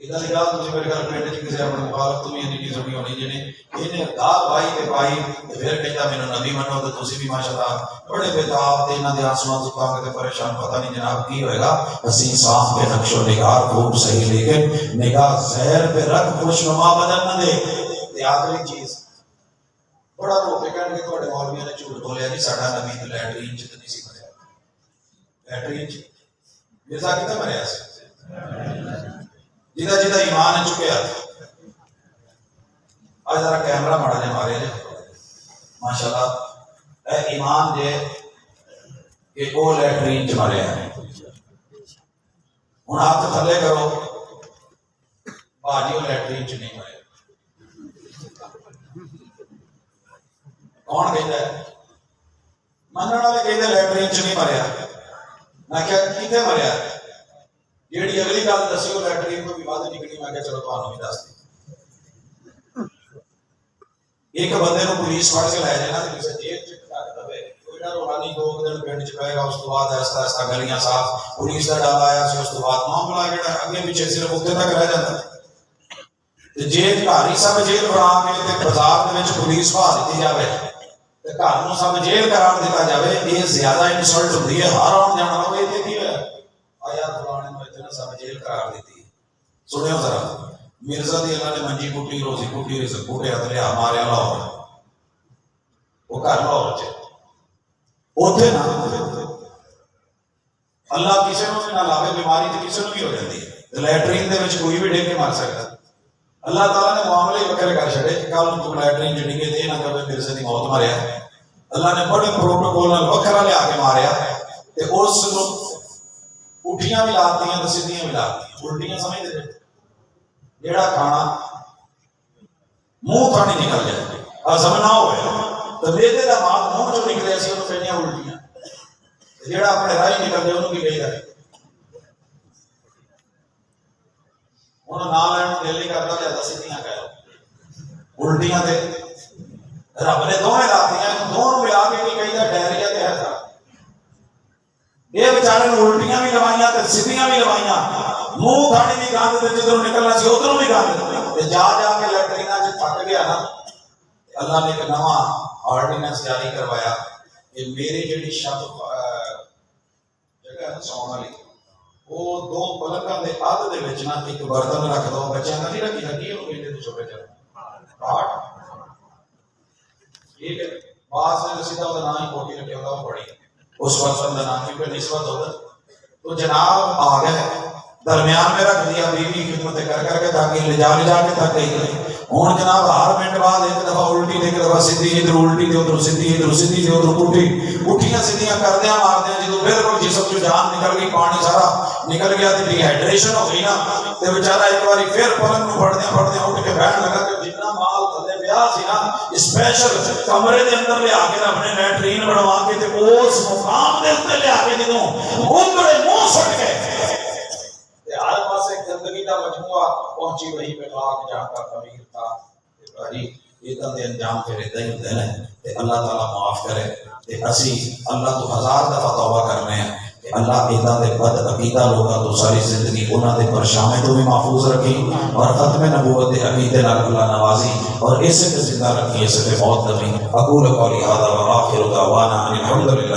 ادھر کی گل تھی میرے گھر پنڈ چ کسی اپنے مخالف تو بھی نہیں سنی ہونی جنہیں گال بائی تے پائی پھر کہتا میرے نبی منو تو تسی بھی ماشاءاللہ بڑے بےتاب تے انہاں دے آنسواں تو تنگ تے پریشان پتہ نہیں جناب کی ہوئے گا حسین صاحب کے نقش و نگار خوب صحیح لیکن نگاہ زہر پہ رکھ خوشنما بدن نہ دے تے آخری چیز بڑا رو کے کہنے کہ تواڈے مولویاں نے جھوٹ بولیا جی ساڈا نبی تے لیٹرین چ نہیں سی مریا لیٹرین چ مرزا کتے مریا سی جدا جدا ایمان چکیا آج ذرا کیمرہ ماڑا جے مارے جے ماشاءاللہ اے ایمان جے کہ وہ لیٹرین چ مریا ہے ہن ہاتھ تھلے کرو باجی وہ لیٹرین چ نہیں مریا کون کہندا ہے منن والے کہندے لیٹرین چ نہیں مریا میں کہیا کتے مریا جیڑی اگلی گل دسی وہ لیٹرین تو بھی بعد نکلی میں کہ چلو تانوں بھی دس دی ایک بندے نو پولیس پھڑ کے لے جائے نا تے کسے جیل چ رکھ دے کوئی نہ روحانی 2 دن پنڈ چ پائے گا اس تو بعد آہستہ آہستہ گلیاں صاف پولیس دا ڈال آیا سی اس تو بعد معاملہ جڑا اگے پیچھے صرف اوتے تک رہ جاندا تے جیل گھر ہی سب جیل بنا کے تے بازار دے وچ پولیس پا دتی جاوے تے گھر نو سب جیل قرار دتا جاوے یہ زیادہ انسلٹ ہوندی ہے ہر آن جانا ہوئے تے کی ہویا آیا فلانے نو اتنا سب جیل قرار دیتی سنو ذرا مرزا دی اللہ نے منجی کٹی روزی کٹی رزق کٹیا تے لیا ماریا لاہور وہ گھر لاہور چ اوتھے نا اللہ کسی نو بھی نہ لاوے بیماری تے کسی نو بھی ہو جاندی ہے لیٹرین دے وچ کوئی بھی ڈگ کے مر سکدا اللہ تعالیٰ نے معاملے وکرے کر چھڑے کہ کل تو لیٹرین چ ڈگے تے نہ کبھی مرزے دی موت مریا اللہ نے بڑے پروٹوکول نال وکرا لیا کے ماریا تے اس نو اٹھیاں بھی لاتی ہیں تے سیدھیاں بھی لاتی ہیں الٹیاں سمجھ دے جیڑا کھانا منہ کھانی نکل جائے ہضم نہ ہوئے تو میدے دا مال منہ چوں نکلے سی اونوں کہندے الٹیاں جیڑا اپنے راہ نکل جائے اونوں کی کہیدا انہوں نہ لین دل نہیں کرتا زیادہ سیدھیاں کہو الٹیاں تے رب نے دوویں لاتیاں دونوں ملا کے نہیں کہیدا ڈائریا تے ہضم یہ بیچارے نے الٹیاں بھی لوائیاں تے سیدھیاں بھی لوائیاں منہ کھانے بھی گند تے جدھروں نکلنا سی ادھروں بھی گند تے جا جا کے لیٹرینا چ تھک گیا نا اللہ نے ایک نواں آرڈیننس جاری کروایا کہ میری جڑی شب جگہ سون والی وہ 2 پلنگاں دے آدھ دے وچ نا ایک برتن رکھ دو بچیاں دا نہیں رکھی ہگی او کہندے تے چھوٹے چل پاٹ ٹھیک ہے باس نے سیدھا او دا نام ہی کوٹی رکھیا ہوندا وہ پڑھی اس برتن دا نام کیونکہ نسبت ہوتا تو جناب آ گئے درمیان میں رکھ دیا بیوی خدمت کر کر کے تاکہ لے جا کے تک گئی ہوں جناب ہر منٹ بعد ایک دفعہ الٹی ایک دفعہ سیدھی ادھر الٹی تے ادھر سیدھی ادھر سیدھی تے ادھر پٹھی اٹھیاں سیدھیاں کردیاں ماردیاں جدوں بالکل جسم چوں جان نکل گئی پانی سارا نکل گیا تے ڈی ہائیڈریشن ہو گئی نا تے بیچارہ ایک باری پھر پلنگ نو پھڑدیاں اٹھ کے بیٹھن لگا کہ جتنا مال تھلے پیا سی نا اسپیشل کمرے دے اندر لے آ کے اپنے لیٹرین بنوا کے تے اس مقام دے اوپر لے آ کے جدوں اونگڑے منہ سٹ گئے ہر پاسے زندگی کا مجموعہ پہنچی وہی پہ خاک جہاں کا خمیر تھا بھائی ادھر دے انجام پھر ادھر ہی ہوتے ہیں کہ اللہ تعالیٰ معاف کرے کہ اسی اللہ تو 1000 دفعہ توبہ کرنے ہیں کہ اللہ ادھر دے بد عقیدہ لوگاں تو ساری زندگی انہاں دے پرشامے تو بھی محفوظ رکھی اور ختم نبوت دے عقیدے نال اللہ نوازی اور اسے تے زندہ رکھی اسے تے موت دمی اقول قولی ھذا وآخر دعوانا ان الحمد للہ